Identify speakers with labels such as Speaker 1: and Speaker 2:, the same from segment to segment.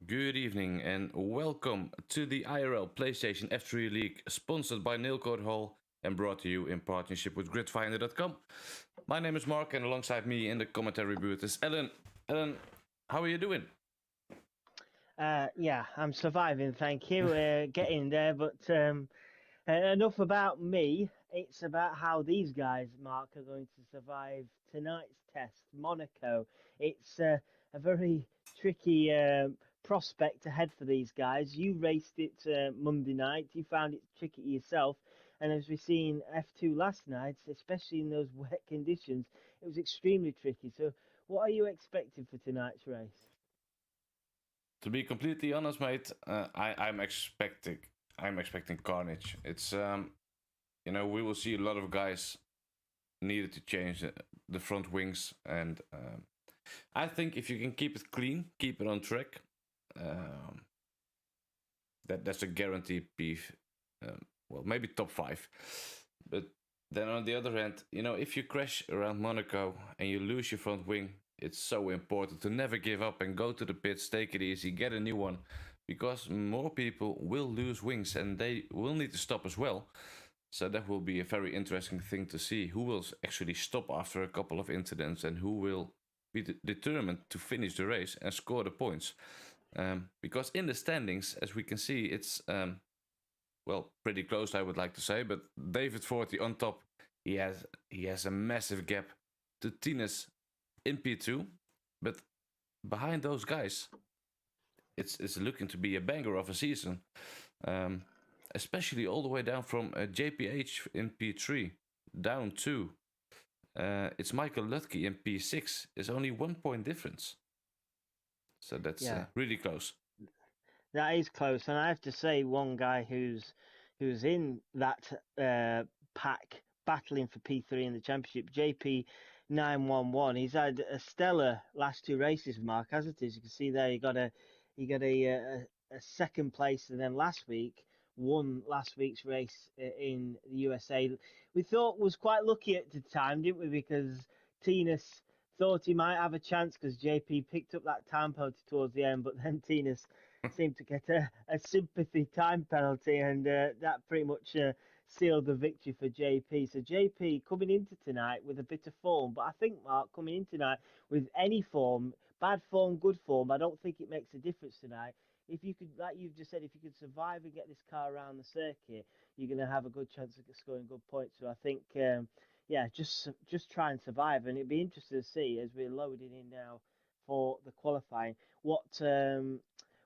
Speaker 1: Good evening and welcome to the IRL PlayStation F3 League, sponsored by Nailcode Hall and brought to you in partnership with GridFinder.com. My name is Mark, and alongside me in the commentary booth is Ellen. Ellen, how are you doing?
Speaker 2: Yeah, I'm surviving, thank you. Getting there, but enough about me. It's about how these guys, Mark, are going to survive tonight's test, Monaco. It's a very tricky prospect ahead for these guys. You raced it Monday night. You found it tricky yourself. And as we've seen F2 last night, especially in those wet conditions, it was extremely tricky. So what are you expecting for tonight's race?
Speaker 1: To be completely honest, mate, I'm expecting carnage. It's we will see a lot of guys needed to change the front wings, and I think if you can keep it clean, keep it on track, that's a guaranteed beef. Well, maybe top 5, but then on the other hand, if you crash around Monaco and you lose your front wing, it's so important to never give up and go to the pits, take it easy, get a new one, because more people will lose wings and they will need to stop as well. So that will be a very interesting thing to see who will actually stop after a couple of incidents and who will be determined to finish the race and score the points. Because in the standings, as we can see, it's pretty close, I would like to say. But David Forty on top, he has a massive gap to Tines in P2, but behind those guys, it's looking to be a banger of a season. Especially all the way down from JPH in P3 down to it's Michael Lutke in P6. It's only 1 point difference, so that's really close.
Speaker 2: That is close, and I have to say, one guy who's in that pack battling for P3 in the championship, JP911. He's had a stellar last 2 races, Mark, hasn't he? As you can see there, he got a second place, and then last week won last week's race in the USA. We thought was quite lucky at the time, didn't we? Because Tinas thought he might have a chance because JP picked up that time penalty towards the end, but then Tinas seemed to get a sympathy time penalty, and that pretty much sealed the victory for JP. So JP coming into tonight with a bit of form, but I think, Mark, coming in tonight with any form, bad form, good form, I don't think it makes a difference tonight. If you could, like you've just said, if you could survive and get this car around the circuit, you're going to have a good chance of scoring good points. So I think, just try and survive, and it'd be interesting to see as we're loading in now for the qualifying what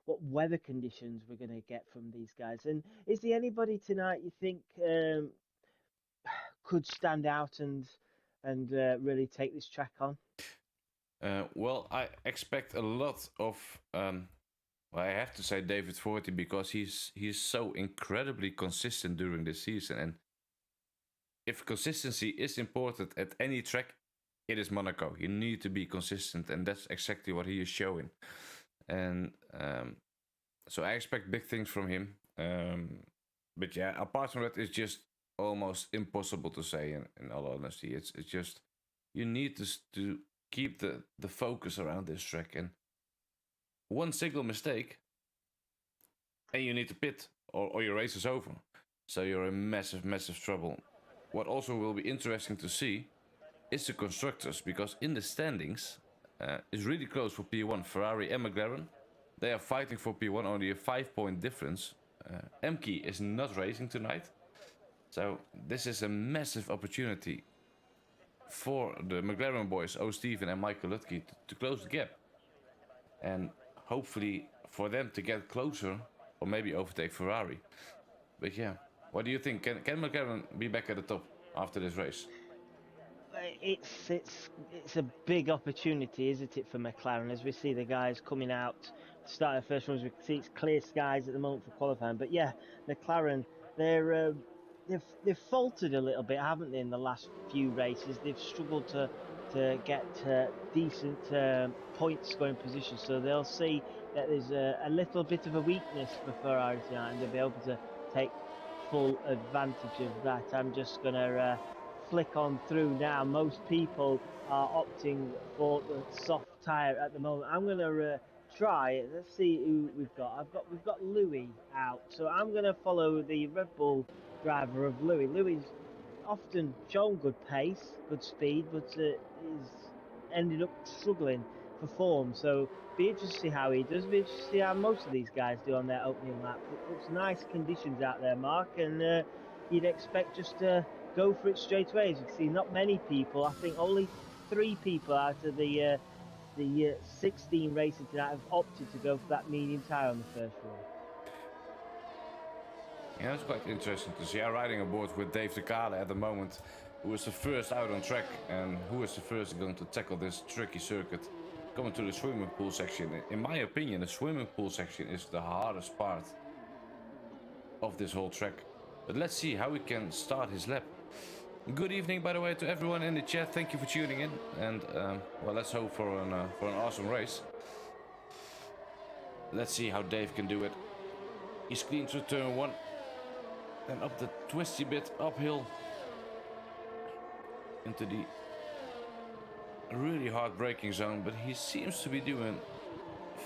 Speaker 2: weather conditions we're going to get from these guys. And is there anybody tonight you think could stand out and really take this track on?
Speaker 1: Well, I expect a lot of. I have to say David Forty, because he's so incredibly consistent during this season, and if consistency is important at any track, it is Monaco. You need to be consistent, and that's exactly what he is showing. And so I expect big things from him. But yeah, apart from that, it's just almost impossible to say. In all honesty, it's just you need to keep the focus around this track, and one single mistake, and you need to pit, or your race is over. So you're in massive trouble. What also will be interesting to see is the constructors, because in the standings, it's really close for P1. Ferrari and McLaren, they are fighting for P1, only a 5-point difference. Emke is not racing tonight, so this is a massive opportunity for the McLaren boys, Steven and Michael Lutke, to close the gap, and hopefully for them to get closer or maybe overtake Ferrari. But yeah, what do you think? Can McLaren be back at the top after this race?
Speaker 2: It's a big opportunity, isn't it, for McLaren? As we see the guys coming out to start their first runs, we can see it's clear skies at the moment for qualifying. But yeah, McLaren, they've faltered a little bit, haven't they, in the last few races? They've struggled to get decent point scoring positions, so they'll see that there's a little bit of a weakness for Ferrari tonight, and they'll be able to take full advantage of that. I'm just going to flick on through now. Most people are opting for the soft tyre at the moment. I'm going to try. Let's see who we've got. We've got Louis out, so I'm gonna follow the Red Bull driver of Louis. Louis often shown good pace, good speed, but he's ended up struggling for form. So be interested to see how he does. Be interested to see how most of these guys do on their opening lap. It looks nice conditions out there, Mark, and you'd expect just to go for it straight away. As you can see, not many people. I think only 3 people out of the 16 racing tonight have opted to go for that medium tyre on the first run.
Speaker 1: Yeah, it's quite interesting to see. I'm riding aboard with Dave de Kale at the moment, who is the first out on track and who is the first going to tackle this tricky circuit. Coming to the swimming pool section. In my opinion, the swimming pool section is the hardest part of this whole track. But let's see how we can start his lap. Good evening, by the way, to everyone in the chat. Thank you for tuning in, and well, let's hope for an awesome race. Let's see how Dave can do it. He's clean through turn 1, then up the twisty bit uphill into the really hard braking zone, but he seems to be doing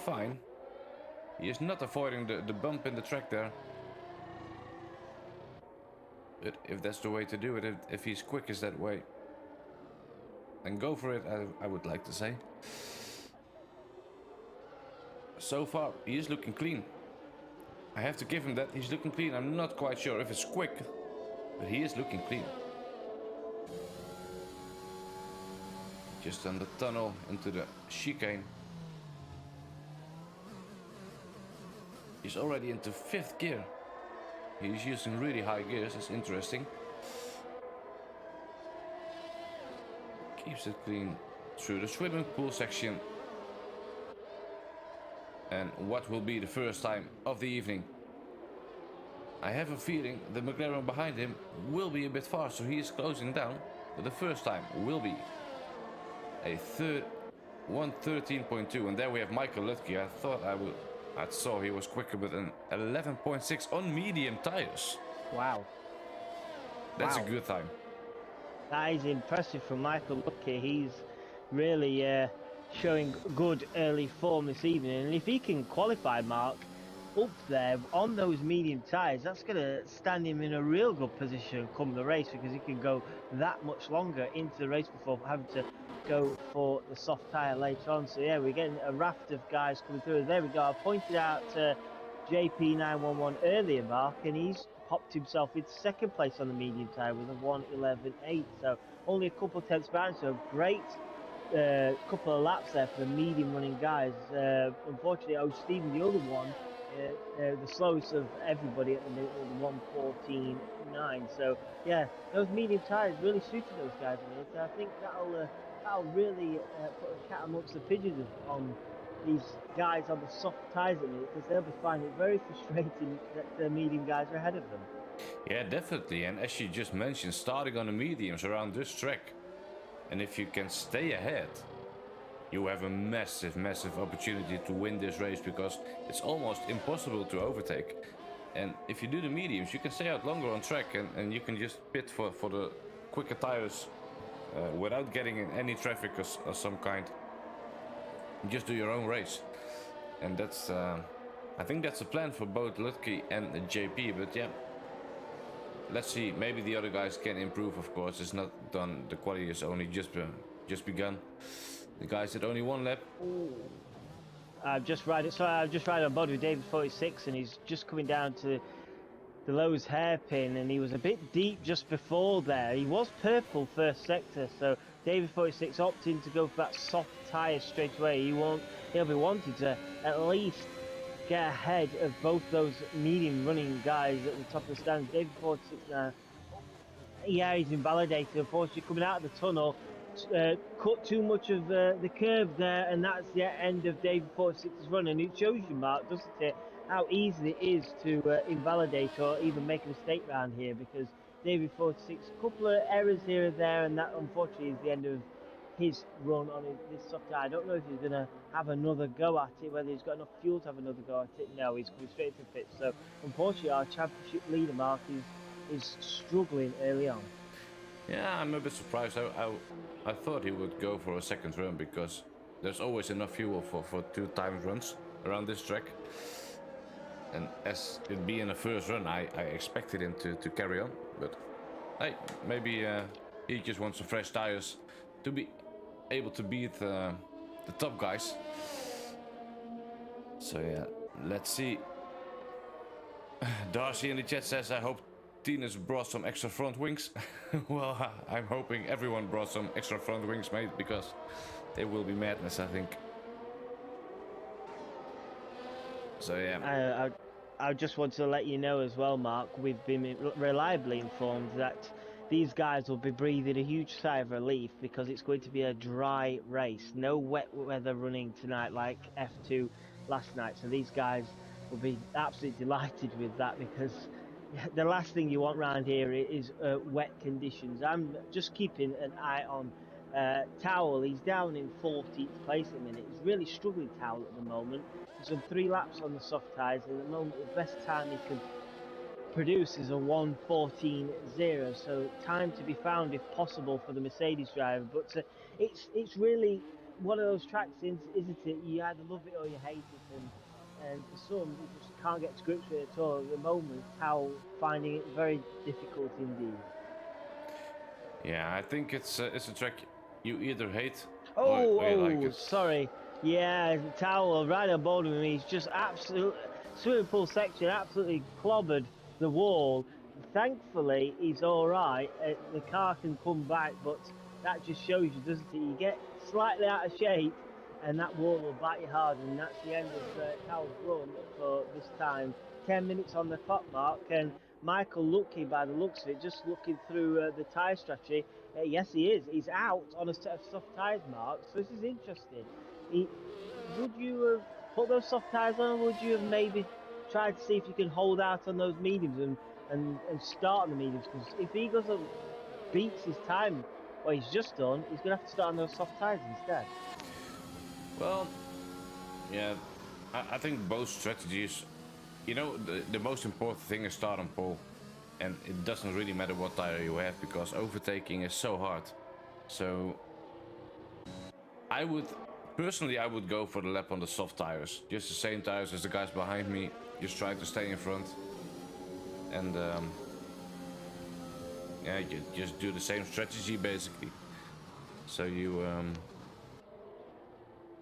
Speaker 1: fine. He is not avoiding the bump in the track there. But if that's the way to do it, if he's quick as that way, then go for it, I would like to say. So far, he is looking clean. I have to give him that, he's looking clean. I'm not quite sure if it's quick, but he is looking clean. Just on the tunnel into the chicane. He's already into 5th gear. He's using really high gears, that's interesting. Keeps it clean through the swimming pool section. And what will be the first time of the evening? I have a feeling the McLaren behind him will be a bit faster. He is closing down, but the first time will be a 1:13.2, and there we have Michael Lutke. I saw he was quicker with an 11.6 on medium tires.
Speaker 2: Wow.
Speaker 1: That's a good time.
Speaker 2: That is impressive from Michael Lutke. He's really showing good early form this evening, and if he can qualify, Mark, up there on those medium tyres, that's going to stand him in a real good position come the race, because he can go that much longer into the race before having to go for the soft tyre later on. So yeah, we're getting a raft of guys coming through. There we go. I pointed out JP911 earlier, Mark, and he's popped himself into 2nd place on the medium tyre with a 1:11.8. So only a couple of tenths behind. So great couple of laps there for the medium running guys. Unfortunately, Stephen, the other one, the slowest of everybody at the minute with 1:14.9. So yeah, those medium tyres really suited those guys a minute. So I think that'll really put a cat amongst the pigeons on these guys on the soft tyres at the minute, because they'll be finding it very frustrating that the medium guys are ahead of them.
Speaker 1: Yeah, definitely. And as you just mentioned, starting on the mediums around this track, and if you can stay ahead, you have a massive opportunity to win this race, because it's almost impossible to overtake. And if you do the mediums, you can stay out longer on track, and you can just pit for the quicker tires without getting in any traffic of some kind. Just do your own race. And that's I think that's the plan for both Lutke and JP. But yeah, let's see, maybe the other guys can improve. Of course, it's not done, the quality is only just begun. The guys did only 1 lap.
Speaker 2: I've just riding on board with David 46, and he's just coming down to the Lowe's hairpin, and he was a bit deep just before there. He was purple first sector, so David 46 opting to go for that soft tyre straight away. He'll be wanting to at least get ahead of both those medium running guys at the top of the stands. David 46 now, yeah, he's invalidated. Unfortunately, coming out of the tunnel, cut too much of the curb there, and that's the end of David 46's run. And it shows you, Mark, doesn't it, how easy it is to invalidate or even make a mistake round here, because David 46, a couple of errors here and there, and that unfortunately is the end of his run on this soft tyre. I don't know if he's going to have another go at it, whether he's got enough fuel to have another go at it. No, he's coming straight to the pit. So unfortunately, our championship leader, Mark, is struggling early on.
Speaker 1: Yeah, I'm a bit surprised. I thought he would go for a second run, because there's always enough fuel for 2 time runs around this track. And as it being a first run, I expected him to carry on. But hey, maybe he just wants some fresh tires to be able to beat the top guys. So yeah, let's see. Darcy in the chat says, I hope Tina's brought some extra front wings. Well, I'm hoping everyone brought some extra front wings, mate, because they will be madness, I think. So yeah.
Speaker 2: I just want to let you know as well, Mark, we've been reliably informed that these guys will be breathing a huge sigh of relief because it's going to be a dry race. No wet weather running tonight like F2 last night. So these guys will be absolutely delighted with that because the last thing you want around here is wet conditions. I'm just keeping an eye on Towel. He's down in 14th place at the minute. He's really struggling, Towel, at the moment. He's done 3 laps on the soft tyres, and at the moment the best time he can produce is a 1:14.0. So time to be found if possible for the Mercedes driver. But it's really one of those tracks, isn't it? You either love it or you hate it, and for some you just can't get to grips with it at all. At the moment, Towel finding it very difficult indeed.
Speaker 1: Yeah, I think it's a track you either hate
Speaker 2: Oh,
Speaker 1: or you like it.
Speaker 2: sorry. Yeah, Towel right on board with me. He's just absolutely swimming pool section, absolutely clobbered the wall. Thankfully, he's all right. The car can come back, but that just shows you, doesn't it? You get slightly out of shape, and that wall will bite you hard, and that's the end of Towel's run for this time. 10 minutes on the clock, Mark, and Michael Lucky, by the looks of it, just looking through the tyre strategy. Yes, he is. He's out on a set of soft tyres, Mark. So this is interesting. Would you have put those soft tyres on, or would you have maybe tried to see if you can hold out on those mediums and start on the mediums? Because if he goes up, beats his time, what he's just done, he's going to have to start on those soft tyres instead.
Speaker 1: Well, yeah, I think both strategies. You know, the most important thing is start on pole. And it doesn't really matter what tire you have because overtaking is so hard. So I would go for the lap on the soft tires. Just the same tires as the guys behind me. Just try to stay in front. And yeah, you just do the same strategy basically. So you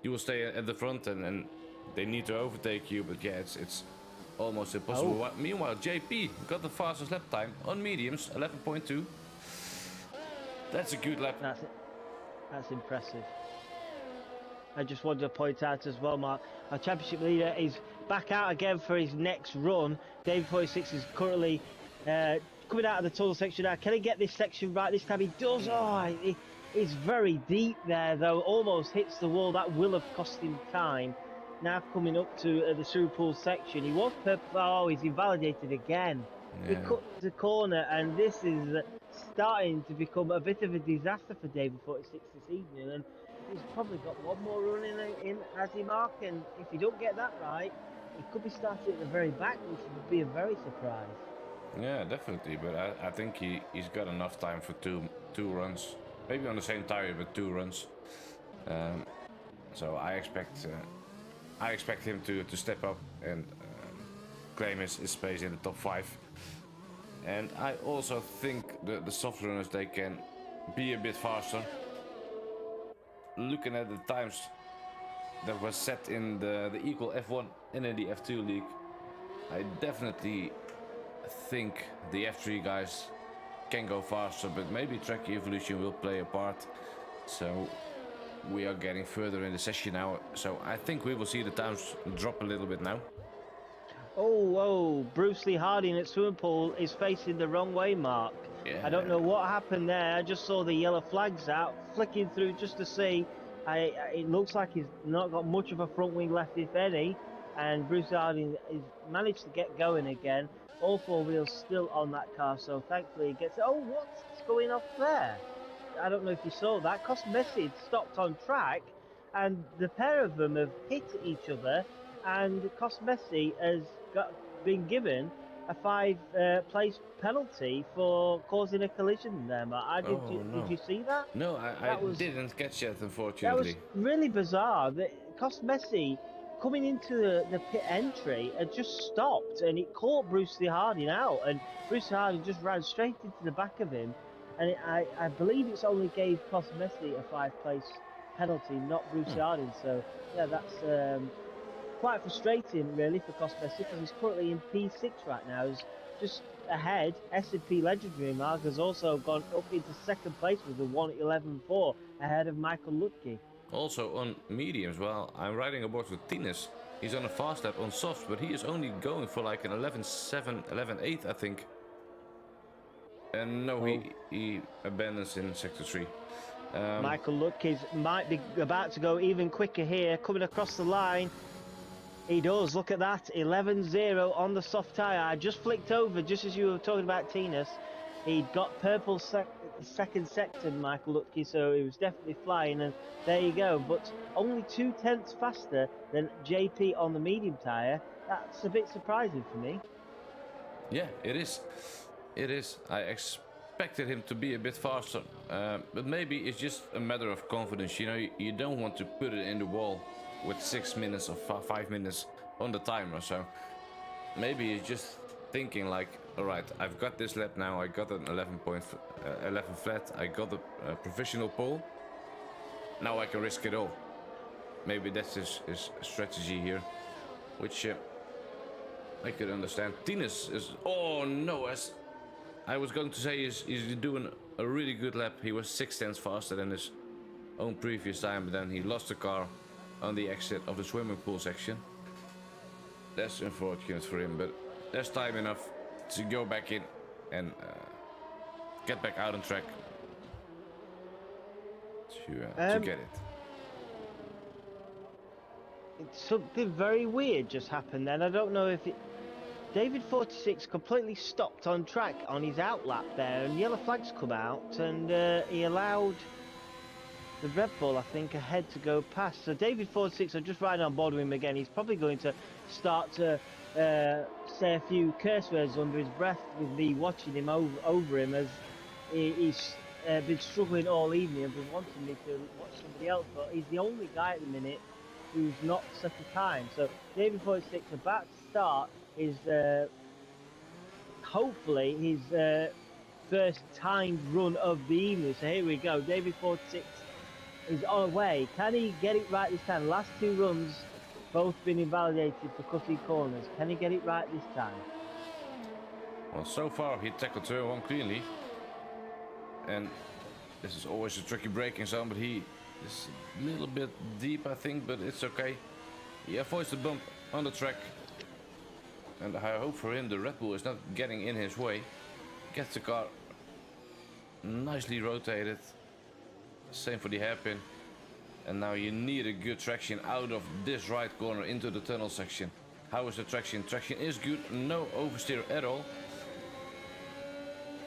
Speaker 1: will stay at the front and they need to overtake you, but yeah, it's almost impossible. Oh. Meanwhile, JP got the fastest lap time on mediums, 11.2. That's a good lap.
Speaker 2: That's impressive. I just wanted to point out as well, Mark, our championship leader is back out again for his next run. David 46 is currently coming out of the tunnel section now. Can he get this section right this time? He does. Oh, it's very deep there, though. Almost hits the wall. That will have cost him time. Now coming up to the swimming pool section, he was he's invalidated again. Yeah. He cut the corner, and this is starting to become a bit of a disaster for David 46 this evening. And he's probably got one more run in as he, Mark, and if he don't get that right, he could be starting at the very back, which would be a very surprise.
Speaker 1: Yeah, definitely. But I think he's got enough time for two runs, maybe on the same tire, but 2 runs. So I expect him to step up and claim his space in the top 5. And I also think the soft runners, they can be a bit faster. Looking at the times that were set in the equal F1 and in the F2 league, I definitely think the F3 guys can go faster, but maybe track evolution will play a part. So we are getting further in the session now, so I think we will see the times drop a little bit now.
Speaker 2: Oh, Bruce Lee Harding at swimming pool is facing the wrong way, Mark. Yeah. I don't know what happened there. I just saw the yellow flags out, flicking through just to see. It looks like he's not got much of a front wing left, if any, and Bruce Harding has managed to get going again. All 4 wheels still on that car, so thankfully he gets... Oh, what's going off there? I don't know if you saw that. Cosmesi stopped on track, and the pair of them have hit each other, and Cosmesi has been given a 5 place penalty for causing a collision there, Matt.
Speaker 1: Oh
Speaker 2: Did
Speaker 1: no.
Speaker 2: you see that?
Speaker 1: No, I
Speaker 2: That was
Speaker 1: didn't catch that,
Speaker 2: that was
Speaker 1: unfortunately.
Speaker 2: really bizarre. That cost Messi coming into the pit entry had just stopped and it caught Bruce Lee Harding out, and Bruce Lee Harding just ran straight into the back of him, and I believe it's only gave cost Messi a 5 place penalty, not Bruce
Speaker 1: Hmm.
Speaker 2: Lee Harding. So yeah, that's quite frustrating really for cost Messi because he's currently in P6 right now. He's just ahead. S&P Legendary Mark has also gone up into second place with a 1:11.4 ahead of Michael Lutke.
Speaker 1: Also on mediums, well, I'm riding aboard with Tines. He's on a fast lap on softs, but he is only going for like an 11.7, 11.8, I think. And no,
Speaker 2: Oh,
Speaker 1: he abandons in sector 3.
Speaker 2: Michael Lutke might be about to go even quicker here, coming across the line. He does, look at that, 11.0 on the soft tyre. I just flicked over, just as you were talking about Tinas. He'd got purple second sector, Michael Lutke, so he was definitely flying, and there you go. But only 2 tenths faster than JP on the medium tyre. That's a bit surprising for me.
Speaker 1: Yeah, it is. It is. I expected him to be a bit faster, but maybe it's just a matter of confidence. You know, you don't want to put it in the wall with 6 minutes or 5 minutes on the timer. So maybe he's just thinking like, all right, I've got this lap now. I got an 11 flat. I got a professional pole. Now I can risk it all. Maybe that's his strategy here, which I could understand. Tinus is. Oh no, as I was going to say, he's doing a really good lap. He was 6 tenths faster than his own previous time, but then he lost the car on the exit of the swimming pool section. That's unfortunate for him, but there's time enough to go back in and get back out on track to get it.
Speaker 2: Something very weird just happened then. I don't know if it. David 46 completely stopped on track on his outlap there, and yellow flags come out, and he allowed the Red Bull, I think, ahead to go past. So David 46, I'm just riding on board with him again. He's probably going to start to say a few curse words under his breath with me watching him over him, as he's been struggling all evening and been wanting me to watch somebody else, but he's the only guy at the minute who's not set a time. So David 46 about to start his hopefully his first timed run of the evening. So here we go. David 46 is on the way. Can he get it right this time? Last 2 runs both been invalidated for cutting corners. Can he get it right this time?
Speaker 1: Well, so far he tackled turn 1 cleanly, and this is always a tricky braking zone, but he is a little bit deep, I think, but it's okay. He avoids the bump on the track, and I hope for him the Red Bull is not getting in his way. Gets the car nicely rotated. Same for the hairpin. And now you need a good traction out of this right corner into the tunnel section. How is the traction? Traction is good, no oversteer at all.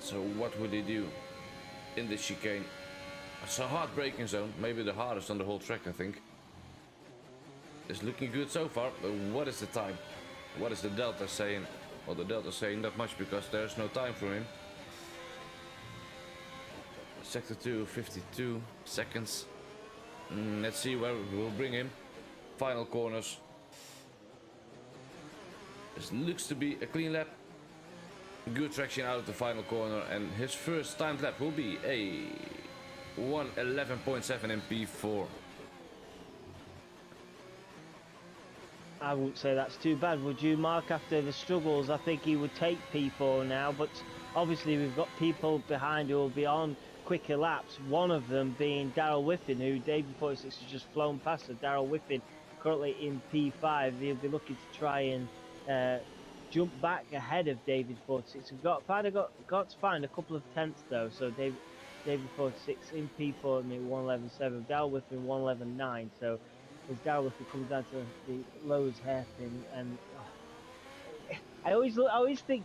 Speaker 1: So what would he do in this chicane? It's a hard braking zone, maybe the hardest on the whole track, I think. It's looking good so far, but what is the time? What is the delta saying? Well, the delta is saying not much because there's no time for him. Sector 2, 52 seconds. Let's see where we'll bring him. Final corners. This looks to be a clean lap. Good traction out of the final corner, and his first timed lap will be a 1:11.7 in P4.
Speaker 2: I wouldn't say that's too bad, would you, Mark? After the struggles, I think he would take P4 now, but obviously we've got people behind who will be on quicker laps, one of them being Daryl Whiffin, who David 46 has just flown past. So Daryl Whiffin currently in P5. He'll be looking to try and jump back ahead of David 46. We've got to find a couple of tenths though. So David 46 in P4 and 1:11.7. Daryl Whiffin 1:11.9. So as Daryl Whiffin comes down to the Lowe's hairpin, and I always think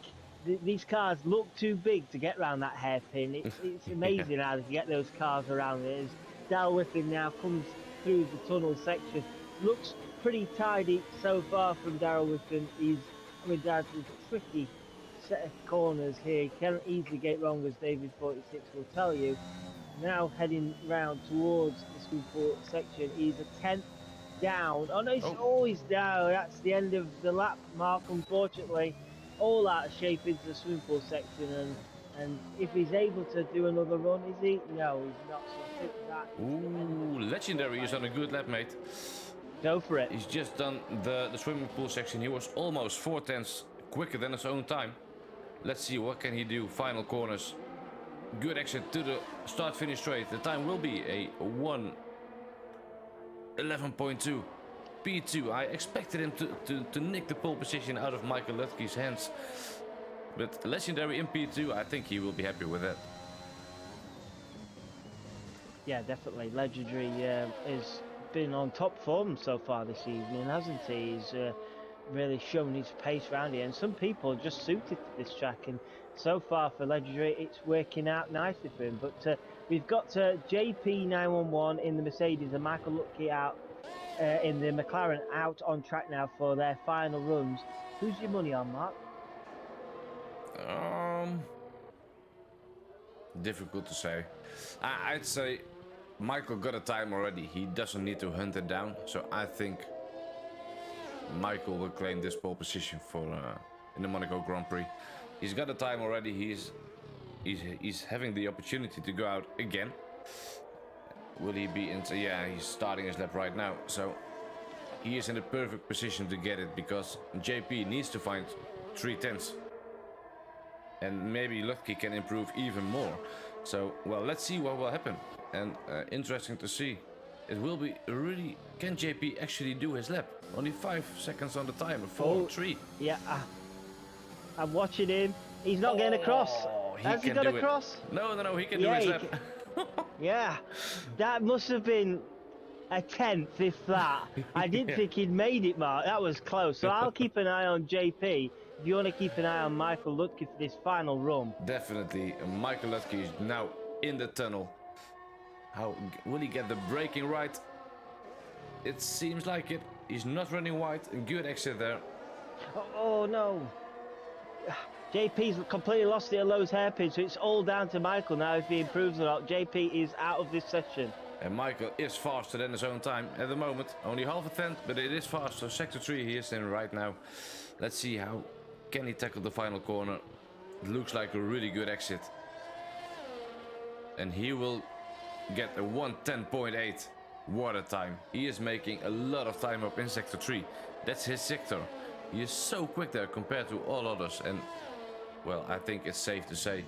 Speaker 2: these cars look too big to get around that hairpin. It's amazing how they can get those cars around it. As Daryl Whiffin now comes through the tunnel section, looks pretty tidy so far from Daryl Whiffin. He's coming down to the tricky set of corners here. He can easily get wrong, as David 46 will tell you. Now heading round towards the swimming pool section. He's a tenth down. Oh no, he's down. That's the end of the lap, Mark. Unfortunately, all out of shape into the swimming pool section, and if he's able to do another run, is he? No, he's not. So I think that.
Speaker 1: Ooh, Legendary is on a good lap, mate.
Speaker 2: Go for it.
Speaker 1: He's just done the swimming pool section. He was almost 4/10 quicker than his own time. Let's see what can he do. Final corners. Good exit to the start-finish straight. The time will be a 1:11.2. P2. I expected him to nick the pole position out of Michael Lutke's hands. But Legendary in P2, I think he will be happy with that.
Speaker 2: Yeah, definitely. Legendary has been on top form so far this evening, hasn't he? He's really shown his pace around here, and some people are just suited to this track, and so far for Legendary it's working out nicely for him. But we've got JP911 in the Mercedes and Michael Lutke out in the McLaren out on track now for their final runs. Who's your money on, Mark?
Speaker 1: Difficult to say. I'd say Michael got a time already. He doesn't need to hunt it down. So I think Michael will claim this pole position for in the Monaco Grand Prix. He's got a time already. He's having the opportunity to go out again. Will he be into? Yeah, he's starting his lap right now. So he is in the perfect position to get it, because JP needs to find 3/10. And maybe Lutke can improve even more. So, well, let's see what will happen. And interesting to see. It will be really... Can JP actually do his lap? Only 5 seconds on the timer. 4, 3.
Speaker 2: Yeah, I'm watching him. He's not getting across. Has he got across?
Speaker 1: No, he can do his lap.
Speaker 2: Yeah, that must have been a tenth, if that. I didn't think he'd made it, Mark. That was close. So I'll keep an eye on JP. If you want to keep an eye on Michael Lutke for this final run.
Speaker 1: Definitely. Michael Lutke is now in the tunnel. How will he get the braking right? It seems like it. He's not running wide. A good exit there.
Speaker 2: Oh no. JP's completely lost it at Lowe's hairpin, so it's all down to Michael now if he improves or not. JP is out of this session.
Speaker 1: And Michael is faster than his own time at the moment. Only half a tenth, but it is faster. Sector 3 he is in right now. Let's see how can he tackle the final corner. It looks like a really good exit. And he will get a 1:10.8. What a time. He is making a lot of time up in Sector 3. That's his sector. He is so quick there compared to all others. And, well, I think it's safe to say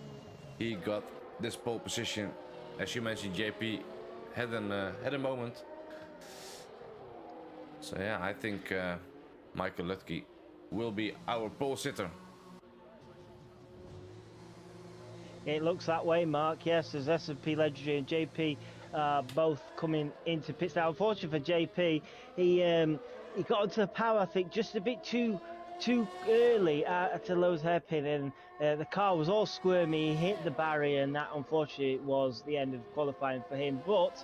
Speaker 1: he got this pole position. As you mentioned, JP had a moment. So, yeah, I think Michael Lutke will be our pole sitter.
Speaker 2: It looks that way, Mark. Yes, as S&P Legendary and JP both coming into pits now. Unfortunately for JP, he got onto the power, I think, just a bit too early at a Lowe's hairpin, and the car was all squirmy. He hit the barrier, and that unfortunately was the end of qualifying for him. But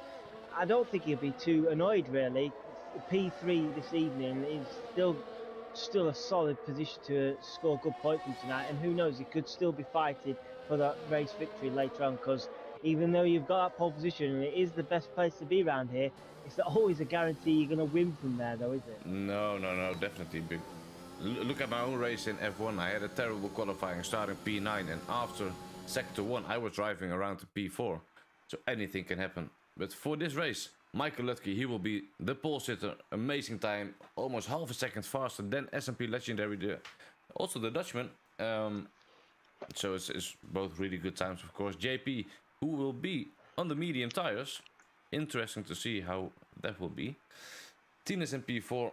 Speaker 2: I don't think he'll be too annoyed, really. P3 this evening is still a solid position to score good points from tonight, and who knows, he could still be fighting for that race victory later on, because even though you've got that pole position and it is the best place to be around here, it's not always a guarantee you're going to win from there, though, is it?
Speaker 1: No, definitely. Look at my own race in F1. I had a terrible qualifying starting P9, and after Sector 1 I was driving around to P4, so anything can happen. But for this race, Michael Lutke, he will be the pole sitter. Amazing time, almost half a second faster than S&P Legendary, also the Dutchman. So it's both really good times, of course. JP, who will be on the medium tires. Interesting to see how that will be. Tina's in P4.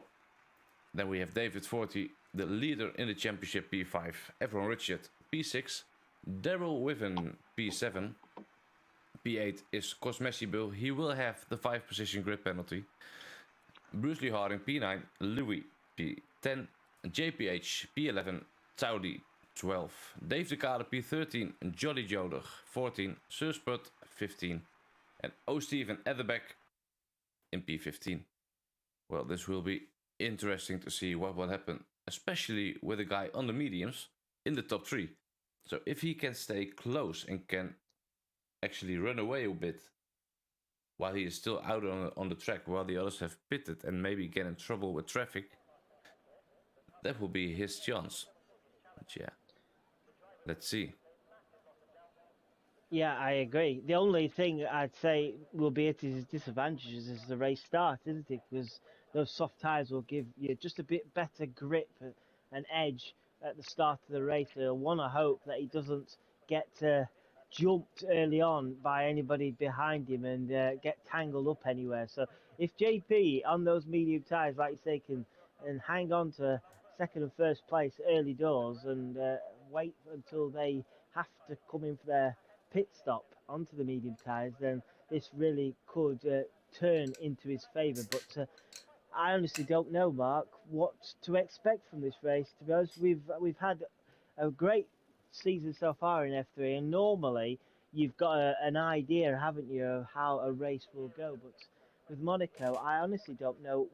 Speaker 1: Then we have David 40, the leader in the championship, P5. Everyone Richard, P6. Daryl Wiven, P7. P8 is Cosmessibel. He will have the 5 position grid penalty. Bruce Lee Harding, P9. Louis, P10. JPH, P11. Taudi, 12. Dave de Kade, P13. Jolly Joder, 14. Sursput, 15. And O. Steven at the back in P15. Well, this will be interesting to see what will happen, especially with a guy on the mediums. in the top 3. So if he can stay close and can actually run away a bit while he is still out on the track, while the others have pitted and maybe get in trouble with traffic, that will be his chance. But yeah, let's see.
Speaker 2: Yeah, I agree. The only thing I'd say will be at his disadvantages is the race start, isn't it? Because those soft tyres will give you just a bit better grip and edge at the start of the race. So I want to hope that he doesn't get jumped early on by anybody behind him and get tangled up anywhere. So if JP on those medium tyres, like you say, can and hang on to second and first place early doors and wait until they have to come in for their pit stop onto the medium tyres, then this really could turn into his favour. But I honestly don't know, Mark, what to expect from this race. To be honest, we've had a great season so far in F3, and normally you've got an idea, haven't you, of how a race will go. But with Monaco, I honestly don't know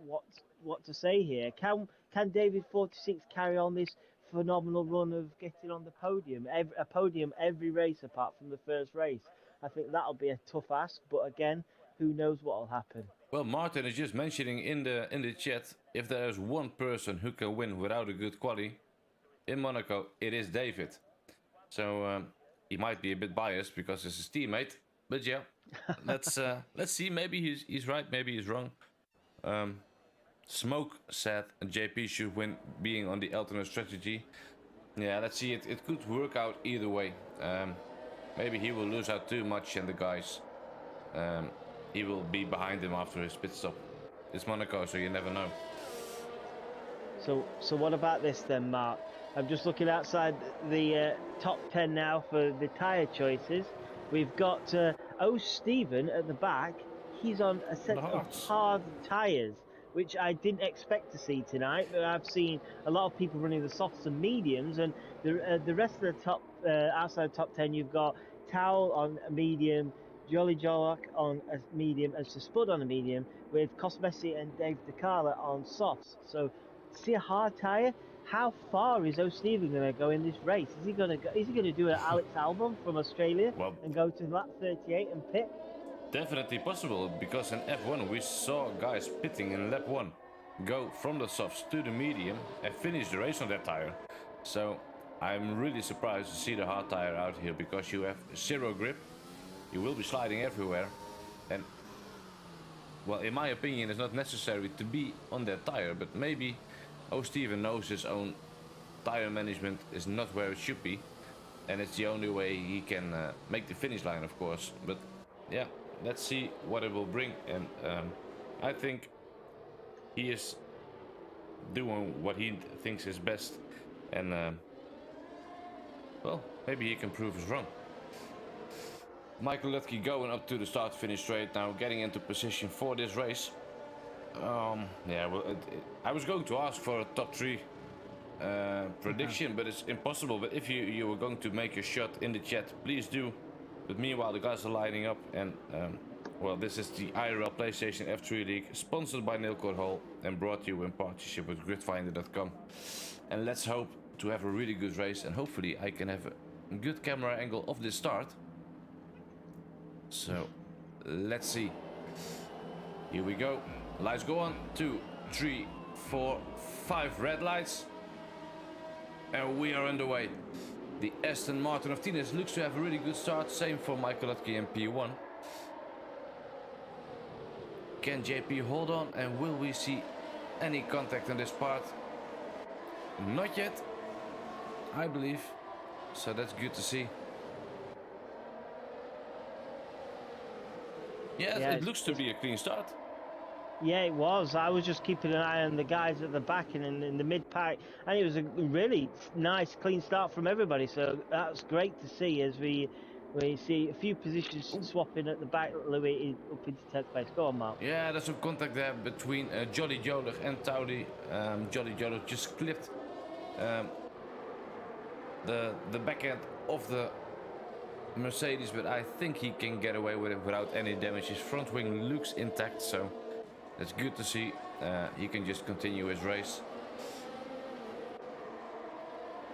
Speaker 2: what to say here. Can David 46 carry on this phenomenal run of getting on the podium, a podium every race apart from the first race? I think that'll be a tough ask, but again, who knows what will happen.
Speaker 1: Well, Martin is just mentioning in the chat, if there is one person who can win without a good quali in Monaco, it is David. So he might be a bit biased because it's his teammate, but yeah, let's see. Maybe he's right, maybe he's wrong. Smoke said JP should win, being on the alternate strategy. Yeah, let's see. It could work out either way. Maybe he will lose out too much, and the guys, he will be behind him after his pit stop. It's Monaco, so you never know.
Speaker 2: So what about this then, Mark? I'm just looking outside the top 10 now for the tyre choices. We've got Stephen at the back. He's on a set of hard tyres, which I didn't expect to see tonight. But I've seen a lot of people running the softs and mediums, and the rest of the top outside top 10, you've got Towel on a medium, Jolly Jollock on a medium, and Spud on a medium, with Cosmesi and Dave DeCarla on softs. So, see a hard tyre. How far is O'Stephen going to go in this race? Is he going to go? Is he going to do an Alex Albon from Australia and go to lap 38 and pit?
Speaker 1: Definitely possible, because in F1 we saw guys pitting in lap 1, go from the softs to the medium and finish the race on that tire. So I'm really surprised to see the hard tire out here, because you have zero grip, you will be sliding everywhere, and well, in my opinion, it's not necessary to be on that tire, but maybe O'Stephen knows his own tire management is not where it should be, and it's the only way he can make the finish line, of course. But yeah, let's see what it will bring, and I think he is doing what he thinks is best, and well, maybe he can prove us wrong. Michael Lutke going up to the start-finish straight now, getting into position for this race. Yeah, well, I was going to ask for a top 3 prediction, but it's impossible. But if you were going to make a shot in the chat, please do. But meanwhile, the guys are lining up, and well, this is the IRL PlayStation F3 League, sponsored by Nilcor Hall and brought to you in partnership with gridfinder.com. And let's hope to have a really good race, and hopefully I can have a good camera angle of this start. So let's see. Here we go. Lights go on. 2, 3, 4, 5 red lights, and we are underway. The Aston Martin of Tines looks to have a really good start. Same for Michael Lutke in P1. Can JP hold on, and will we see any contact on this part? Not yet, I believe. So that's good to see. Yeah, it looks to be a clean start.
Speaker 2: Yeah, it was. I was just keeping an eye on the guys at the back and in the mid-pack, and it was a really nice, clean start from everybody. So that's great to see as we see a few positions swapping at the back, Louis up into 10th place. Go on, Mark.
Speaker 1: Yeah, there's some contact there between Jolly Jolig and Taudi. Jolly Jolig just clipped the back end of the Mercedes, but I think he can get away with it without any damage. His front wing looks intact, so that's good to see. He can just continue his race.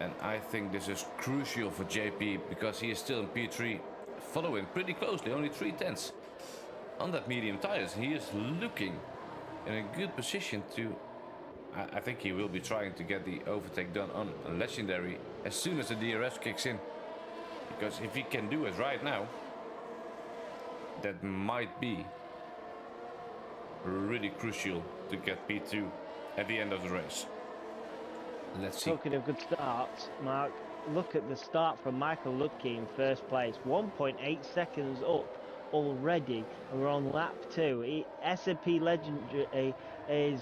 Speaker 1: And I think this is crucial for JP because he is still in P3, following pretty closely, only 3/10 on that medium tires. He is looking in a good position to... I think he will be trying to get the overtake done on Legendary as soon as the DRS kicks in. Because if he can do it right now, that might be really crucial to get P2 at the end of the race. Let's see.
Speaker 2: Talking of good starts, Mark, look at the start from Michael Ludke in first place. 1.8 seconds up already, and we're on lap 2. S&P Legendary is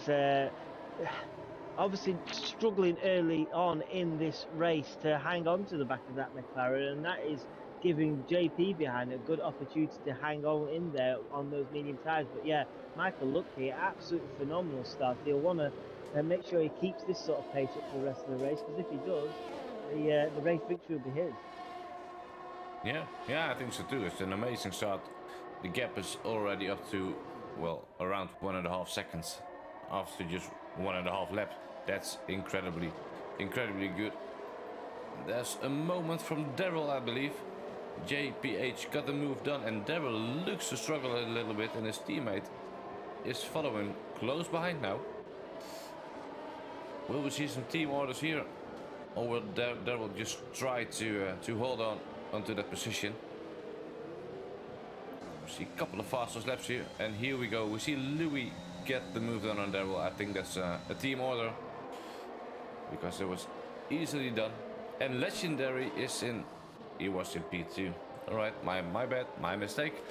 Speaker 2: obviously struggling early on in this race to hang on to the back of that McLaren, and that is giving JP behind a good opportunity to hang on in there on those medium tyres. But yeah, Michael Ludke, absolutely phenomenal start. He'll want to make sure he keeps this sort of pace up for the rest of the race, because if he does, the race victory will be his.
Speaker 1: Yeah, I think so too. It's an amazing start. The gap is already up to, well, around 1.5 seconds after just 1.5 laps. That's incredibly good. There's a moment from Daryl, I believe. JPH got the move done, and Daryl looks to struggle a little bit, and his teammate is following close behind now. Will we see some team orders here, or will Daryl just try to hold on onto that position? We see a couple of fastest laps here, and here we go. We see Louis get the move done on Daryl. I think that's a team order, because it was easily done. And Legendary is in. He was in P2. Alright, my bad, my mistake.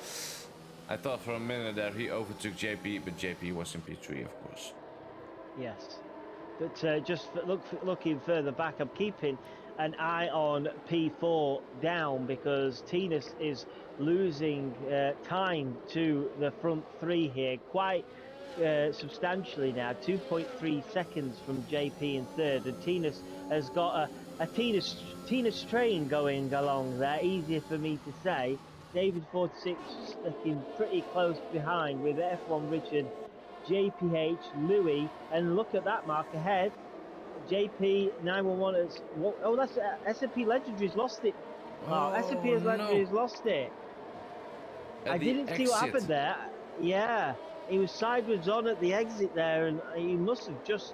Speaker 1: I thought for a minute there he overtook JP, but JP was in P3, of course.
Speaker 2: Yes. But just looking further back, I'm keeping an eye on P4 down, because Tinas is losing time to the front 3 here quite substantially now. 2.3 seconds from JP in third, and Tinas has got a Tinas train going along there, easier for me to say. David 46 sticking pretty close behind with F1 Richard, JPH, Louis, and look at that mark ahead. JP 911 has... Oh, that's S&P Legendary's lost it. Oh, S&P Legendary's lost it. I didn't see what happened there. Yeah, he was sideways on at the exit there, and he must have just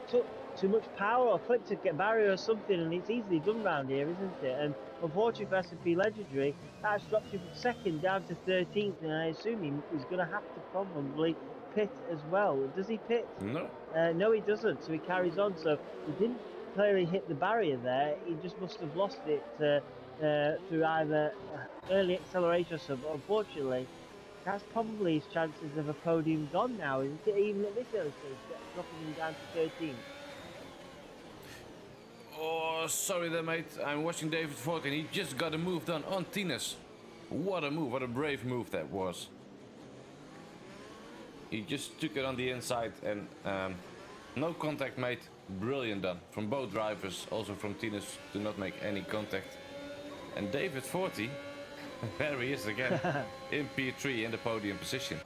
Speaker 2: took too much power or clipped a barrier or something, and it's easily done round here, isn't it? And unfortunately for S&P Legendary, that's dropped him from second down to 13th, and I assume he's going to have to probably pit as well. Does he pit?
Speaker 1: No.
Speaker 2: No, he doesn't, so he carries on. So he didn't clearly hit the barrier there. He just must have lost it through either early acceleration or something. Unfortunately, that's probably his chances of a podium gone now, isn't it? Even at this early stage, dropping him down to 13th.
Speaker 1: Oh, sorry there, mate. I'm watching David Falk, and he just got a move done on Tinas. What a move, what a brave move that was. He just took it on the inside, and no contact made. Brilliant done from both drivers, also from Tinas, to not make any contact. And David 40, there he is again, in P3 in the podium position.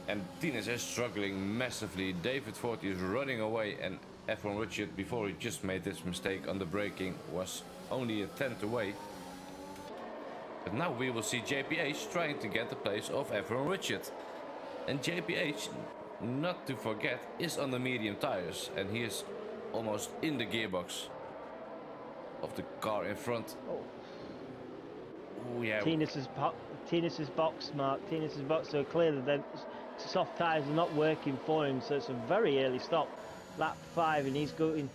Speaker 1: And Tinas is struggling massively. David 40 is running away, and F1 Richard, before he just made this mistake on the braking, was only a tenth away. But now we will see JPH trying to get the place of F1 Richard. And JPH, not to forget, is on the medium tires, and he is almost in the gearbox of the car in front. Oh yeah.
Speaker 2: Tinas's box, Mark. Tinas's box. So clearly the soft tyres are not working for him. So it's a very early stop, lap 5, and he's going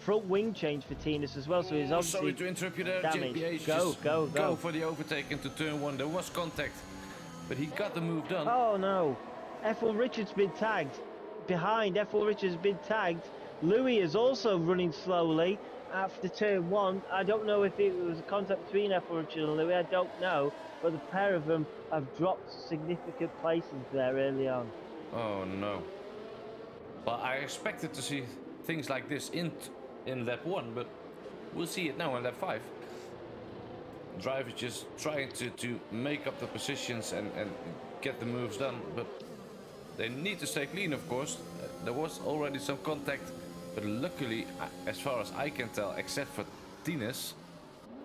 Speaker 2: front wing change for Tinas as well. So he's obviously
Speaker 1: sorry to interrupt you there.
Speaker 2: damaged.
Speaker 1: JPH
Speaker 2: Go
Speaker 1: for the overtake into turn 1. There was contact, but he got the move done.
Speaker 2: Oh no, F1 Richard's been tagged. Behind, F1 Richard's been tagged. Louis is also running slowly after turn 1. I don't know if it was a contact between F1 Richard and Louis, I don't know, but the pair of them have dropped significant places there early on.
Speaker 1: Oh no. Well, I expected to see things like this in lap 1, but we'll see it now in lap 5. Drivers just trying to make up the positions and get the moves done, but they need to stay clean, of course. There was already some contact But luckily, as far as I can tell, except for Tines,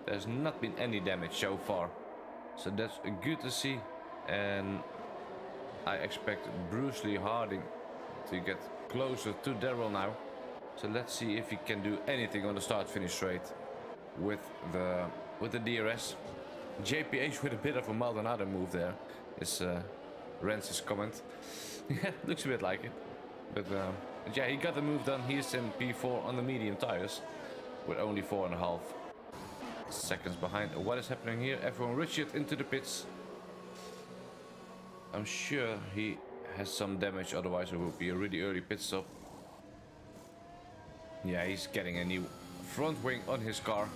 Speaker 1: there's not been any damage so far. So that's good to see. And I expect Bruce Lee Harding to get closer to Daryl now. So let's see if he can do anything on the start-finish straight with the DRS. JPH with a bit of a Maldonado move there, is Rence's comment. Yeah, looks a bit like it. But yeah, he got the move done. He's in P4 on the medium tires with only 4.5 seconds behind. What is happening here? Everyone Richard into the pits. I'm sure he has some damage, otherwise it would be a really early pit stop. Yeah, he's getting a new front wing on his car.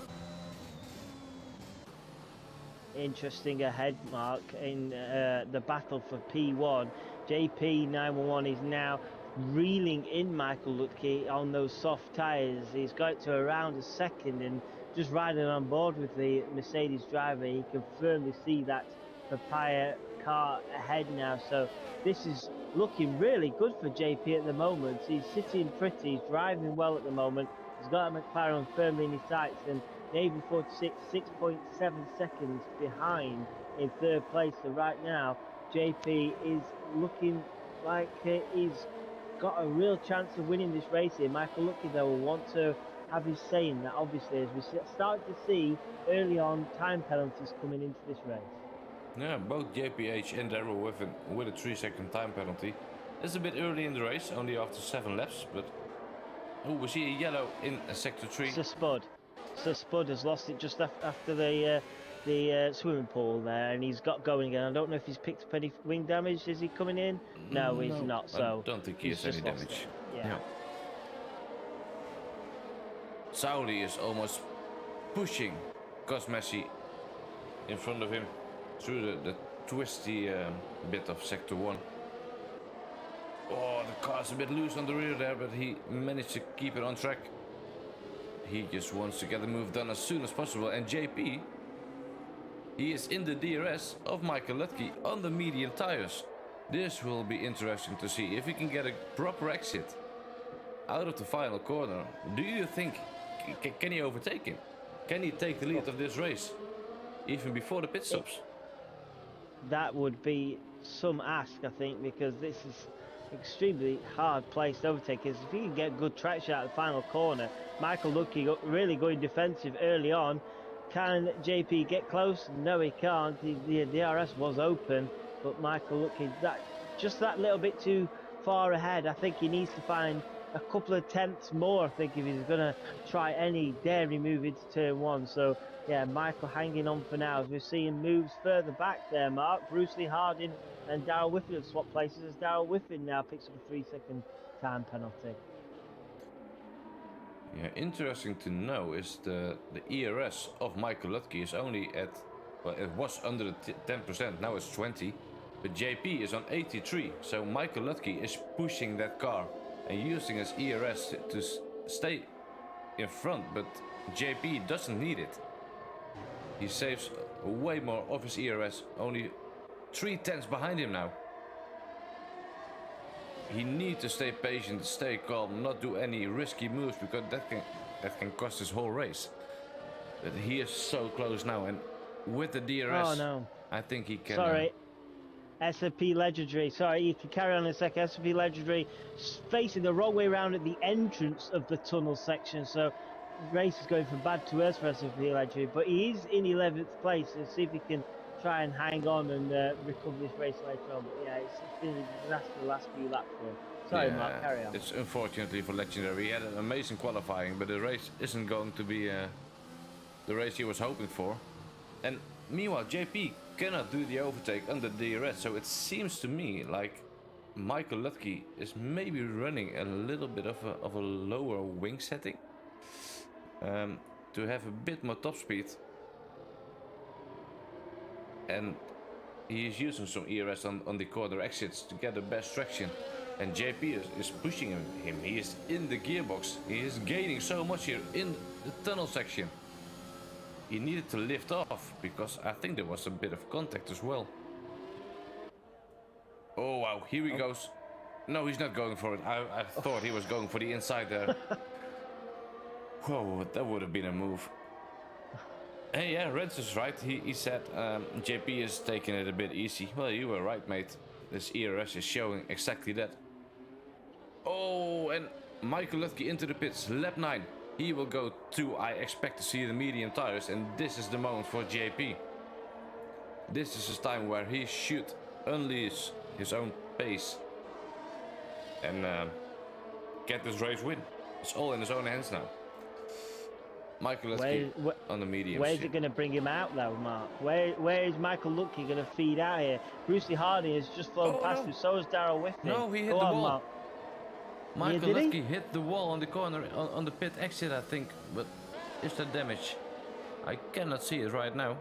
Speaker 2: Interesting ahead, Mark, in the battle for P1. JP911 is now reeling in Michael Lutke on those soft tyres. He's got to around a second, and just riding on board with the Mercedes driver, he can firmly see that Papaya car ahead now. So this is looking really good for JP at the moment. He's sitting pretty, he's driving well at the moment. He's got a McLaren firmly in his sights, and Navy 46, 6.7 seconds behind in third place. So right now, JP is looking like he's got a real chance of winning this race here. Michael Lucky, though, will want to have his say in that, obviously, as we start to see early on time penalties coming into this race.
Speaker 1: Yeah, both JPH and Daryl with a 3-second time penalty. It's a bit early in the race, only after 7 laps, but oh, we see a yellow in sector 3.
Speaker 2: Sir Spud has lost it just after the swimming pool there, and he's got going again. I don't know if he's picked up any wing damage. Is he coming in? No, he's not. So
Speaker 1: I don't think he has any damage.
Speaker 2: Yeah.
Speaker 1: Saudi is almost pushing Cosmesi in front of him through the twisty bit of sector 1. Oh, the car's a bit loose on the rear there, but he managed to keep it on track. He just wants to get the move done as soon as possible. And JP, he is in the DRS of Michael Lutke on the medium tires. This will be interesting to see if he can get a proper exit out of the final corner. Do you think, can he overtake him? Can he take the lead of this race, even before the pit stops?
Speaker 2: That would be some ask, I think, because this is extremely hard place to overtake. Because if he can get good traction out of the final corner, Michael Lucky really going defensive early on. Can JP get close? No, he can't. The DRS was open, but Michael Lucky just that little bit too far ahead. I think he needs to find a couple of tenths more, I think, if he's going to try any daring move into turn 1. So yeah, Michael hanging on for now, as we're seeing moves further back there, Mark. Bruce Lee Harding and Darrell Whiffen have swapped places, as Darrell Whiffen now picks up a 3-second time penalty.
Speaker 1: Yeah, interesting to know is the ERS of Michael Lutke is only at, well, it was under the 10%, now it's 20, but JP is on 83, so Michael Lutke is pushing that car and using his ERS to stay in front, but JP doesn't need it. He saves way more of his ERS, only 3 tenths behind him now. He needs to stay patient, stay calm, not do any risky moves, because that can cost his whole race. But he is so close now, and with the DRS,
Speaker 2: oh, no.
Speaker 1: I think he can...
Speaker 2: Sorry. S&P Legendary. Sorry, you can carry on in a sec. S&P Legendary facing the wrong way around at the entrance of the tunnel section. So the race is going from bad to worse for S&P Legendary. But he is in 11th place. So see if he can try and hang on and recover this race later on. But yeah, it's been a disaster the last few laps for him. Sorry, yeah, Mark, carry on.
Speaker 1: It's unfortunately for Legendary. He had an amazing qualifying, but the race isn't going to be the race he was hoping for. And meanwhile, JP cannot do the overtake under DRS, so it seems to me like Michael Lutke is maybe running a little bit of a lower wing setting to have a bit more top speed. And he is using some ERS on the corner exits to get the best traction. And JP is pushing him. He is in the gearbox. He is gaining so much here in the tunnel section. He needed to lift off, because I think there was a bit of contact as well. Oh wow, here he goes. No, he's not going for it. I thought he was going for the inside there. Whoa, that would have been a move. Hey, yeah, Reds is right. He said JP is taking it a bit easy. Well, you were right, mate. This ERS is showing exactly that. Oh, and Michael Lutke into the pits, lap 9. He will go to, I expect to see the medium tires, and this is the moment for JP. This is his time where he should unleash his own pace and get this race win. It's all in his own hands now. Michael Lutke on the medium.
Speaker 2: Where's it going to bring him out though, Mark? Where is Michael Lutke going to feed out here? Brucey Hardy has just flown past him, so has Darrell Whitney.
Speaker 1: No, he hit the wall. Mark. Michael Lutke hit the wall on the corner, on the pit exit, I think. But is there damage? I cannot see it right now.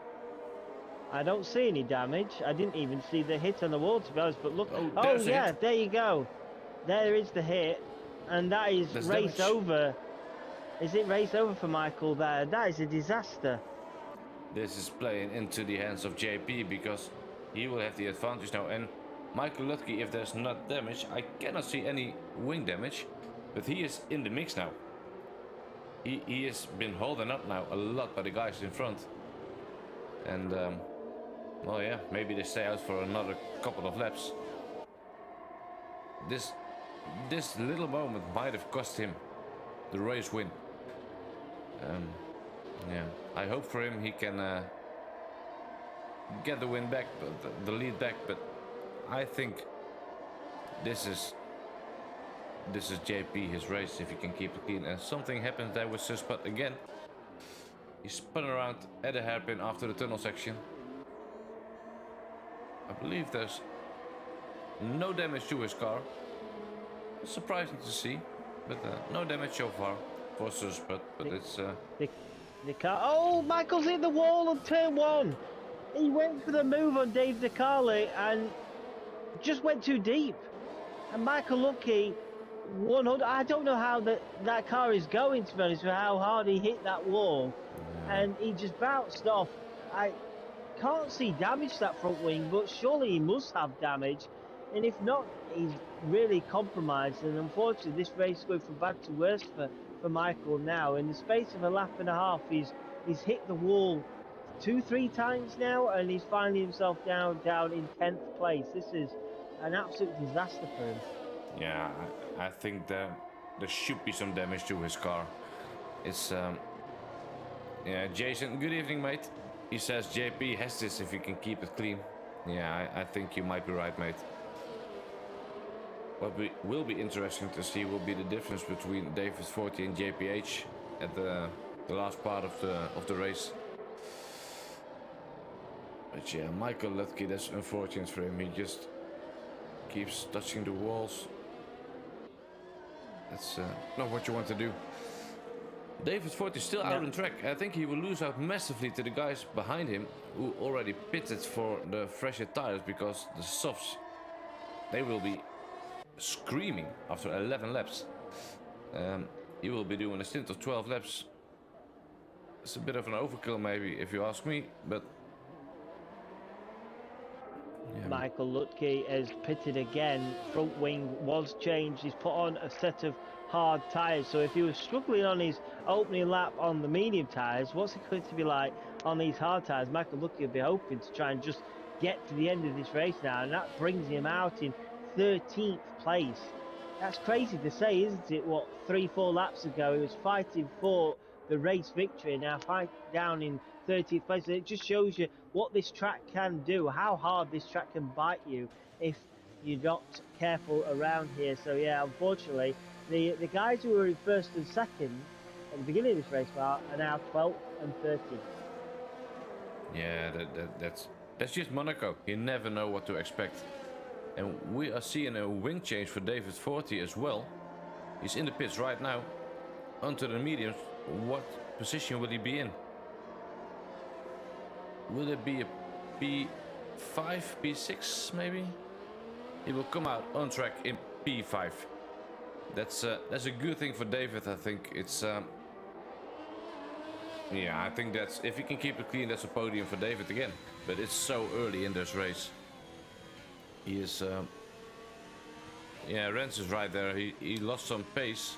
Speaker 2: I don't see any damage. I didn't even see the hit on the wall, to be honest. But look, oh yeah, there you go. There is the hit, and that is race over. Is it race over for Michael there? That is a disaster.
Speaker 1: This is playing into the hands of JP because he will have the advantage now. And Michael Lutke, if there's not damage, I cannot see any wing damage, but he is in the mix now. He has been holding up now a lot by the guys in front. And, well, yeah, maybe they stay out for another couple of laps. This little moment might have cost him the race win. Yeah, I hope for him he can get the win back, the lead back. But I think this is JP, his race, if he can keep it clean. And something happened there with Suspot again. He spun around at a hairpin after the tunnel section. I believe there's no damage to his car. It's surprising to see, but no damage so far for Suspot. But it's
Speaker 2: the car. Oh, Michael's hit the wall on turn 1. He went for the move on Dave DeCarli and just went too deep. And Michael Lutke 100. I don't know how that car is going, to be honest, with how hard he hit that wall. And he just bounced off. I can't see damage to that front wing, but surely he must have damage. And if not, he's really compromised. And unfortunately, this race is going from bad to worse for Michael now. In the space of a lap and a half, he's hit the wall 2-3 times now, and he's finding himself down in 10th place. This is an absolute disaster for him.
Speaker 1: Yeah, I think there should be some damage to his car. It's yeah, Jason, good evening, mate. He says JP has this if you can keep it clean. Yeah, I think you might be right, mate. What will be interesting to see will be the difference between David 40 and JPH at the last part of the race. But yeah, Michael Lutke, that's unfortunate for him. He just keeps touching the walls. That's not what you want to do. David 40 is still out on track. I think he will lose out massively to the guys behind him who already pitted for the fresher tires, because the softs, they will be screaming after 11 laps. He will be doing a stint of 12 laps. It's a bit of an overkill maybe, if you ask me, but yeah.
Speaker 2: Michael Lutke has pitted again. Front wing was changed. He's put on a set of hard tyres. So if he was struggling on his opening lap on the medium tyres, what's it going to be like on these hard tyres? Michael Lutke will be hoping to try and just get to the end of this race now, and that brings him out in 13th place. That's crazy to say, isn't it? What, 3-4 laps ago he was fighting for the race victory, now fight down in 30th place. It just shows you what this track can do, how hard this track can bite you if you're not careful around here. So yeah, unfortunately, the guys who were in first and second at the beginning of this race are now 12th and 13th.
Speaker 1: Yeah, that's just Monaco. You never know what to expect. And we are seeing a wing change for David 40 as well. He's in the pits right now. Onto the mediums. What position will he be in? Will it be a P5, P6 maybe? He will come out on track in P5. That's a good thing for David. I think it's yeah, I think that's, if he can keep it clean, that's a podium for David again. But it's so early in this race. He is Yeah, Rens is right there. He lost some pace,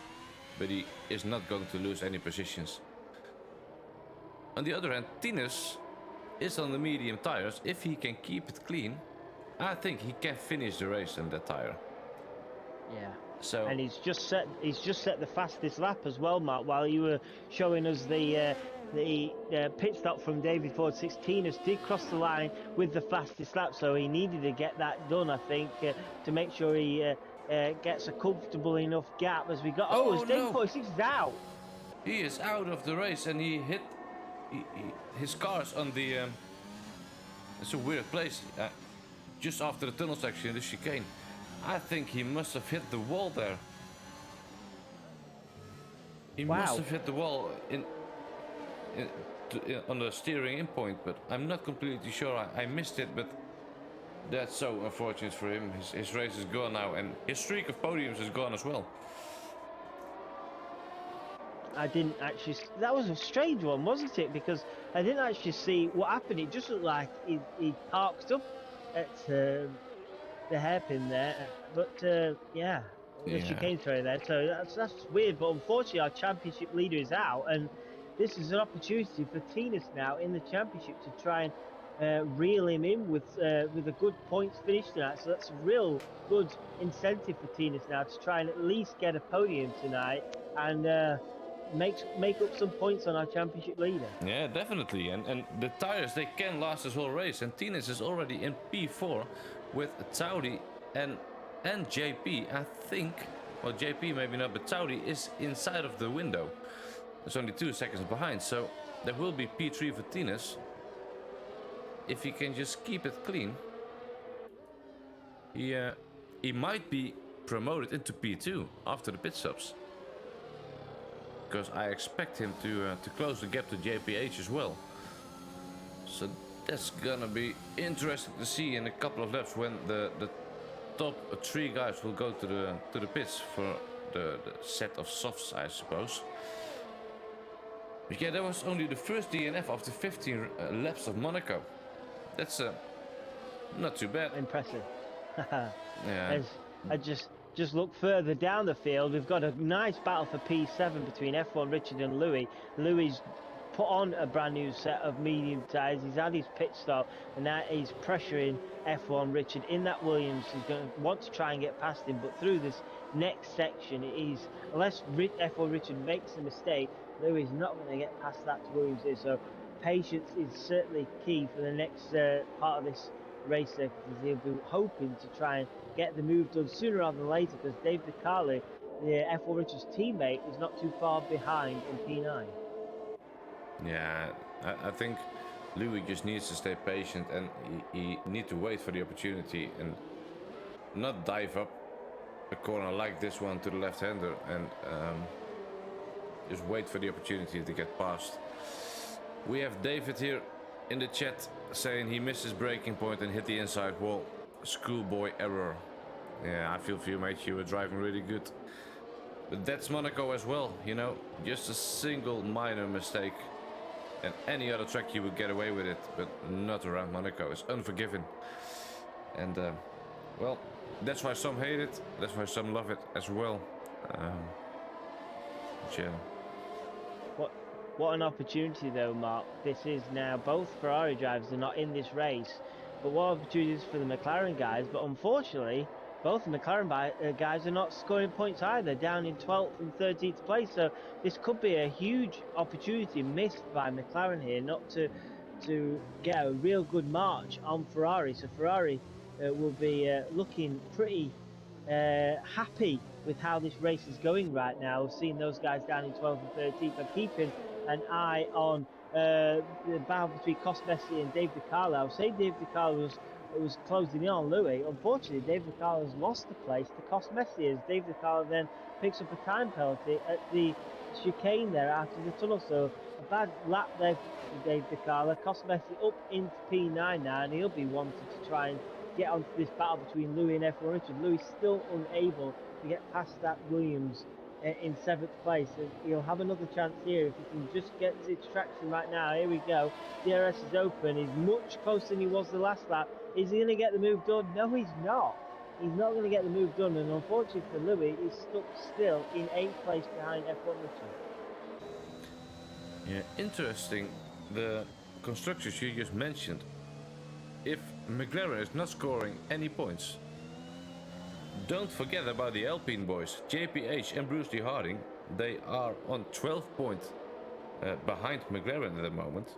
Speaker 1: but he is not going to lose any positions. On the other hand, Tines is on the medium tires. If he can keep it clean, I think he can finish the race on that tire.
Speaker 2: Yeah.
Speaker 1: So
Speaker 2: And he's just set the fastest lap as well, Mark. While you were showing us the pit stop from David Ford 16ers did cross the line with the fastest lap, so he needed to get that done, I think, to make sure he gets a comfortable enough gap as we got. Oh, it's David
Speaker 1: no,
Speaker 2: 46 out.
Speaker 1: he is out of the race and he hit his car's on the. It's a weird place, just after the tunnel section in the chicane. I think he must have hit the wall there. He must have hit the wall on the steering in point, but I'm not completely sure. I missed it, but that's so unfortunate for him. His race is gone now, and his streak of podiums is gone as well.
Speaker 2: I didn't actually. That was a strange one, wasn't it? Because I didn't actually see what happened. It just looked like he parked up at the hairpin there, but yeah, the chicane throw there. So that's weird. But unfortunately, our championship leader is out, and this is an opportunity for Tines now in the championship to try and reel him in with a good points finish tonight. So that's a real good incentive for Tines now to try and at least get a podium tonight and make up some points on our championship leader.
Speaker 1: Yeah, definitely. And the tires, they can last this whole race. And Tines is already in P4 with Taudi and JP. I think, well, JP maybe not, but Taudi is inside of the window. It's only 2 seconds behind. So there will be P3 for Tines. If he can just keep it clean, he might be promoted into P2 after the pit stops. Because I expect him to close the gap to JPH as well. So that's gonna be interesting to see in a couple of laps when the top 3 guys will go to the pits for the set of softs, I suppose. But yeah, that was only the first DNF after 15 laps of Monaco. That's not too bad.
Speaker 2: Impressive.
Speaker 1: Yeah.
Speaker 2: I just look further down the field. We've got a nice battle for P7 between F1 Richard and Louis. Louis put on a brand new set of medium tyres. He's had his pit stop, and now he's pressuring F1 Richard in that Williams. He's going to want to try and get past him, but through this next section, unless F1 Richard makes a mistake, Louis is not going to get past that to Williams here. So patience is certainly key for the next part of this race there, because he'll be hoping to try and get the move done sooner rather than later, because Dave DeCarlo, the F1 Richards teammate, is not too far behind in P9.
Speaker 1: Yeah, I think Louis just needs to stay patient, and he need to wait for the opportunity and not dive up a corner like this one to the left-hander, and just wait for the opportunity to get past. We have David here in the chat saying he missed his braking point and hit the inside wall. Schoolboy error. Yeah, I feel for you, mate. You were driving really good. But that's Monaco as well, you know. Just a single minor mistake. And any other track you would get away with it, but not around Monaco. It's unforgiving. And, well, that's why some hate it. That's why some love it as well. Yeah.
Speaker 2: What an opportunity, though, Mark. This is now both Ferrari drivers are not in this race. But what opportunities for the McLaren guys. But unfortunately, both the McLaren guys are not scoring points either, down in 12th and 13th place. So this could be a huge opportunity missed by McLaren here, not to get a real good march on Ferrari. So Ferrari will be looking pretty happy with how this race is going right now. We've seen those guys down in 12th and 13th. I'm keeping an eye on the battle between Cosmesi and Dave DeCarlo. I would say Dave DeCarlo was closing in on Louis. Unfortunately, Dave DeCarlo has lost the place to Cosmesi as Dave DeCarlo then picks up a time penalty at the chicane there after the tunnel. So a bad lap there for Dave DeCarlo. Cosmesi up into P9 now, and he'll be wanting to try and get onto this battle between Louis and F1 Richard. Louis still unable to get past that Williams in 7th place. So he'll have another chance here if he can just get his traction right now. Here we go. DRS is open. He's much closer than he was the last lap. Is he going to get the move done? No, he's not. he's not going to get the move done. And unfortunately for Louis, he's stuck still in 8th place behind F1 Richard.
Speaker 1: Yeah, interesting. The constructors you just mentioned. If McLaren is not scoring any points, don't forget about the Alpine boys, JPH and Bruce Lee Harding. They are on 12 points behind McLaren at the moment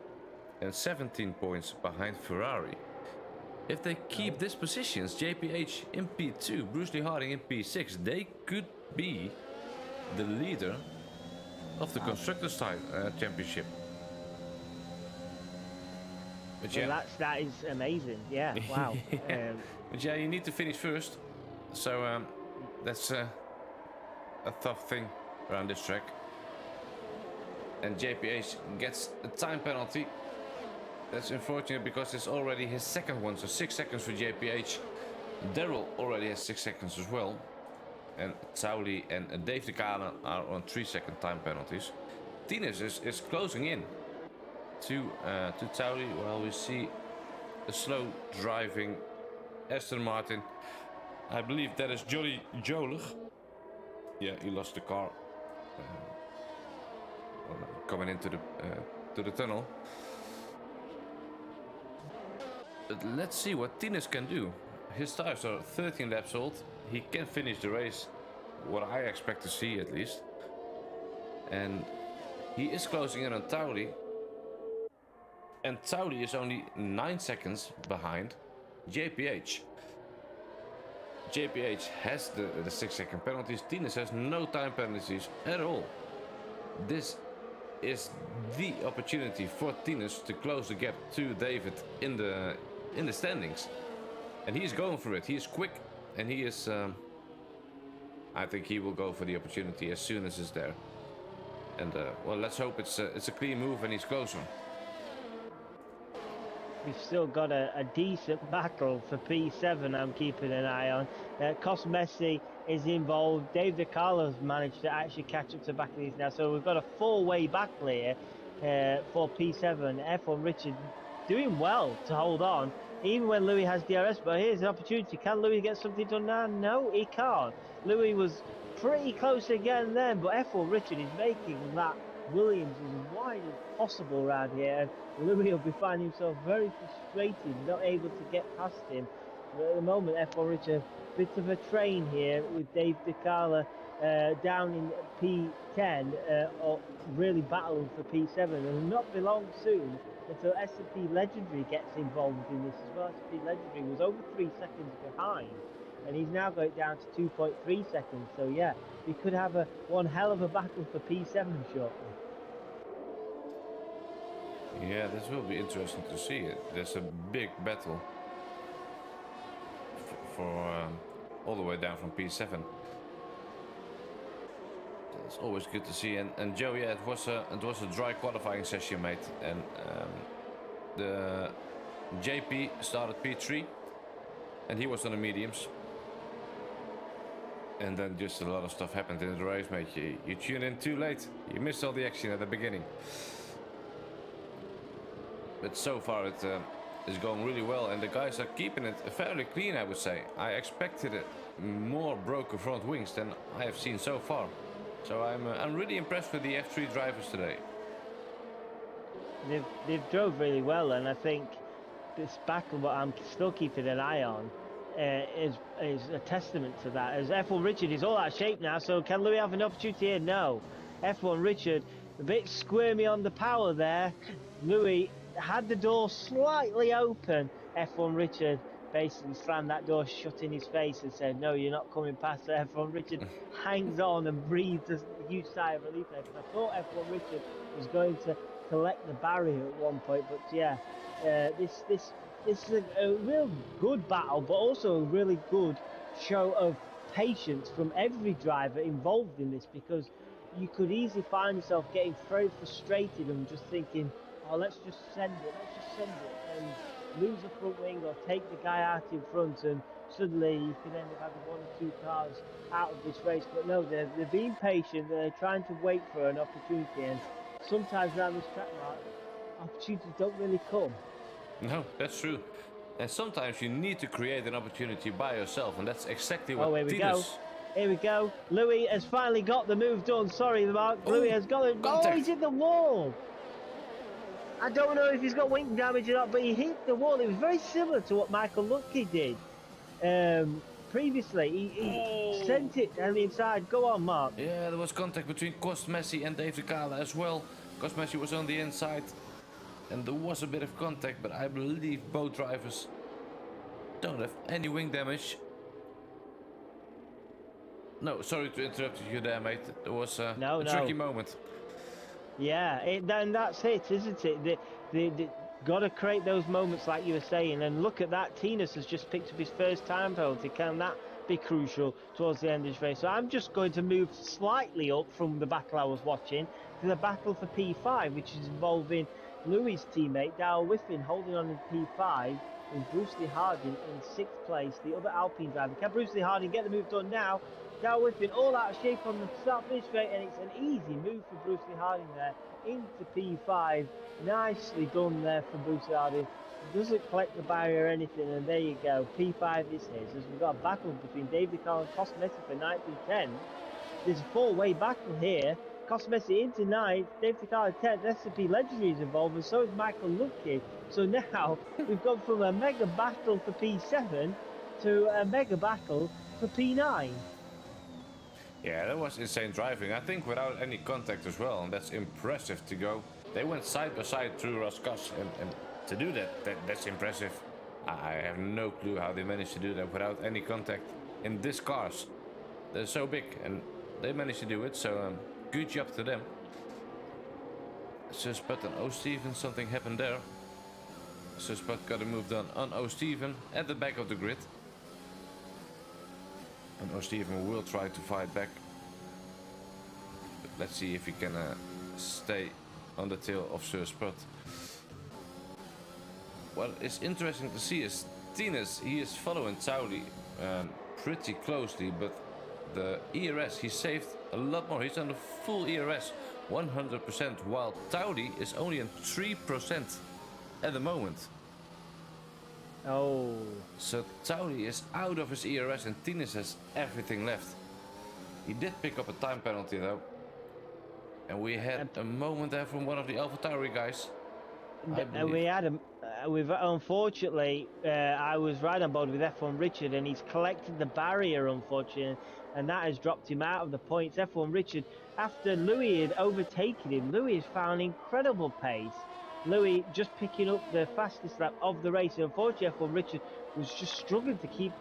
Speaker 1: and 17 points behind Ferrari. If they keep these positions, JPH in P2, Bruce Lee Harding in P6, they could be the leader of the Constructors' Championship.
Speaker 2: But yeah, that is amazing. Yeah, wow.
Speaker 1: But yeah, you need to finish first, so that's a tough thing around this track. And JPH gets a time penalty. That's unfortunate because it's already his second one, so 6 seconds for JPH. Daryl already has 6 seconds as well. And Sauli and Dave de Kane are on 3-second time penalties. Tines is closing in to Sauli, while we see a slow driving Aston Martin. I believe that is Jolly Jolig. Yeah, he lost the car coming into the tunnel. But let's see what Tines can do. His tires are 13 laps old. He can finish the race, what I expect to see at least. And he is closing in on Tauli. And Tauli is only 9 seconds behind JPH. JPH has the 6-second penalties. Tines has no time penalties at all. This is the opportunity for Tines to close the gap to David in the standings. And he's going for it. He is quick, and he is... I think he will go for the opportunity as soon as it's there. And, well, let's hope it's a clean move and he's closer.
Speaker 2: We've still got a decent battle for P7 I'm keeping an eye on. Cos Messi is involved. Dave de Carlo's managed to actually catch up to back of these now. So we've got a 4-way battle here for P7. F1 Richard doing well to hold on, even when Louis has DRS. But here's an opportunity. Can Louis get something done now? No, he can't. Louis was pretty close again then, but F1 Richard is making that Williams as wide as possible around here, and Louis will be finding himself very frustrated, not able to get past him. But at the moment, F1 Richard, a bit of a train here with Dave de Carlo down in P10, really battling for P7, and will not be long soon until S&P Legendary gets involved in this as well. S&P Legendary was over 3 seconds behind, and he's now got it down to 2.3 seconds. So yeah, we could have one hell of a battle for P7 shortly.
Speaker 1: Yeah, this will be interesting to see. There's a big battle for all the way down from P7. It's always good to see. And Joe, yeah, it was a dry qualifying session, mate. And the JP started P3, and he was on the mediums. And then just a lot of stuff happened in the race, mate. You tuned in too late. You missed all the action at the beginning. But so far it is going really well, and the guys are keeping it fairly clean, I would say. I expected more broken front wings than I have seen so far. So I'm really impressed with the F3 drivers today.
Speaker 2: They've drove really well, and I think this battle, what I'm still keeping an eye on, is a testament to that. As F1 Richard is all out of shape now, so can Louis have an opportunity here? No. F1 Richard, a bit squirmy on the power there. Louis had the door slightly open. F1 Richard basically slammed that door shut in his face and said, no, you're not coming past. F1 Richard hangs on and breathes a huge sigh of relief there, because I thought F1 Richard was going to collect the barrier at one point. But yeah, this is a real good battle, but also a really good show of patience from every driver involved in this, because you could easily find yourself getting very frustrated and just thinking, oh, let's just send it, and lose a front wing or take the guy out in front, and suddenly you can end up having 1 or 2 cars out of this race. But no, they're being patient, they're trying to wait for an opportunity, and sometimes around this track, Mark, opportunities don't really come.
Speaker 1: No, that's true. And sometimes you need to create an opportunity by yourself, and that's exactly what
Speaker 2: here we go.
Speaker 1: Tina's...
Speaker 2: Here we go. Louis has finally got the move done. Sorry, Mark. Louis has got it. Oh,
Speaker 1: contact.
Speaker 2: he's hit the wall. I don't know if he's got wing damage or not, but he hit the wall. It was very similar to what Michael Lucky did previously. He sent it on the inside. Go on, Mark.
Speaker 1: Yeah, there was contact between Messi and Dave Ricciardo as well. Messi was on the inside, and there was a bit of contact, but I believe both drivers don't have any wing damage. No, sorry to interrupt you there, mate. There was a tricky moment.
Speaker 2: Yeah, then that's it, isn't it? They got to create those moments like you were saying. And look at that, Tinas has just picked up his first time penalty. Can that be crucial towards the end of this race? So I'm just going to move slightly up from the battle I was watching to the battle for P5, which is involving Louis' teammate, Darrell Whiffen, holding on in P5, and Bruce Lee Harding in 6th place, the other Alpine driver. Can Bruce Lee Harding get the move done now? Darrell Whiffen all out of shape on the start finish straight, and it's an easy move for Bruce Lee Harding there into P5. Nicely done there for Bruce Lee Harding. Doesn't collect the barrier or anything, and there you go. P5 is his. As we've got a battle between David Ricciardo and Messi for 9th and 10th. There's a four-way battle here. Messi into 9th, David Ricciardo 10th, S&P Legendary is involved, and so is Michael Lucky. So now we've gone from a mega battle for P7 to a mega battle for P9.
Speaker 1: Yeah, that was insane driving. I think without any contact as well, and that's impressive to go. They went side by side through Roskas, and to do that's impressive. I have no clue how they managed to do that without any contact in these cars. They're so big, and they managed to do it, so good job to them. Suspect and O'Steven, something happened there. Suspect got a move done on O'Steven at the back of the grid. And O'Steven will try to fight back. But let's see if he can stay on the tail of Sir Spot. What is interesting to see is Tinas, he is following Taudi pretty closely, but the ERS, he saved a lot more. He's on the full ERS, 100%, while Taudi is only on 3% at the moment.
Speaker 2: Oh.
Speaker 1: So Taudi is out of his ERS and Tinas has everything left. He did pick up a time penalty though. And we had a moment there from one of the AlphaTauri guys.
Speaker 2: We've unfortunately, I was right on board with F1 Richard, and he's collected the barrier, unfortunately, and that has dropped him out of the points. F1 Richard, after Louis had overtaken him, Louis has found incredible pace. Louis just picking up the fastest lap of the race. And unfortunately, F1 Richard was just struggling to keep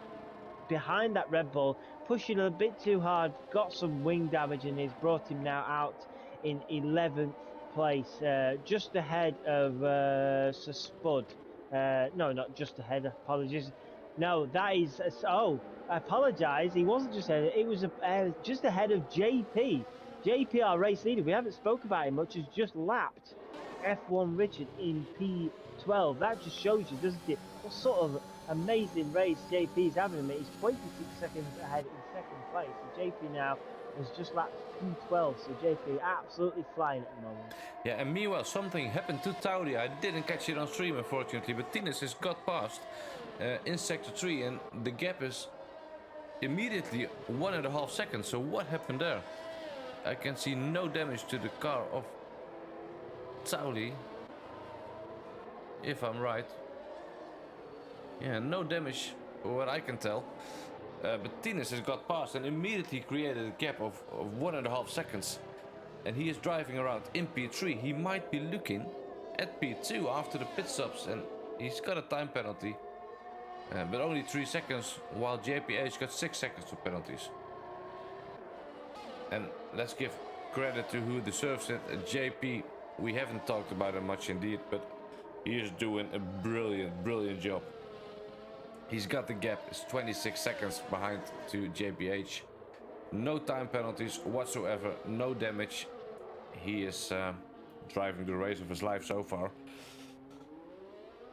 Speaker 2: behind that Red Bull, pushing a bit too hard, got some wing damage, and has brought him now out in 11th place, just ahead of Sir Spud. No, not just ahead, apologies. No, that is, I apologise, he wasn't just ahead, it was just ahead of JP. JP, our race leader, we haven't spoke about him much, has just lapped F1 Richard in P12. That just shows you, doesn't it, what sort of amazing race JP's having. He's 26 seconds ahead in 2nd place. So JP now has just lapped P12, so JP absolutely flying at the moment.
Speaker 1: Yeah, and meanwhile something happened to Taudi. I didn't catch it on stream unfortunately, but Tinas has got past in sector 3 and the gap is immediately 1.5 seconds. So what happened there? I can see no damage to the car of Taudi, if I'm right. Yeah, no damage, what I can tell. But Tinas has got past and immediately created a gap of 1.5 seconds. And he is driving around in P3. He might be looking at P2 after the pit stops, and he's got a time penalty. But only 3 seconds, while JPH got 6 seconds for penalties. And let's give credit to who deserves it. JP, we haven't talked about him much indeed, but he is doing a brilliant job. He's got the gap, it's 26 seconds behind to JPH. No time penalties whatsoever, no damage. He is driving the race of his life so far.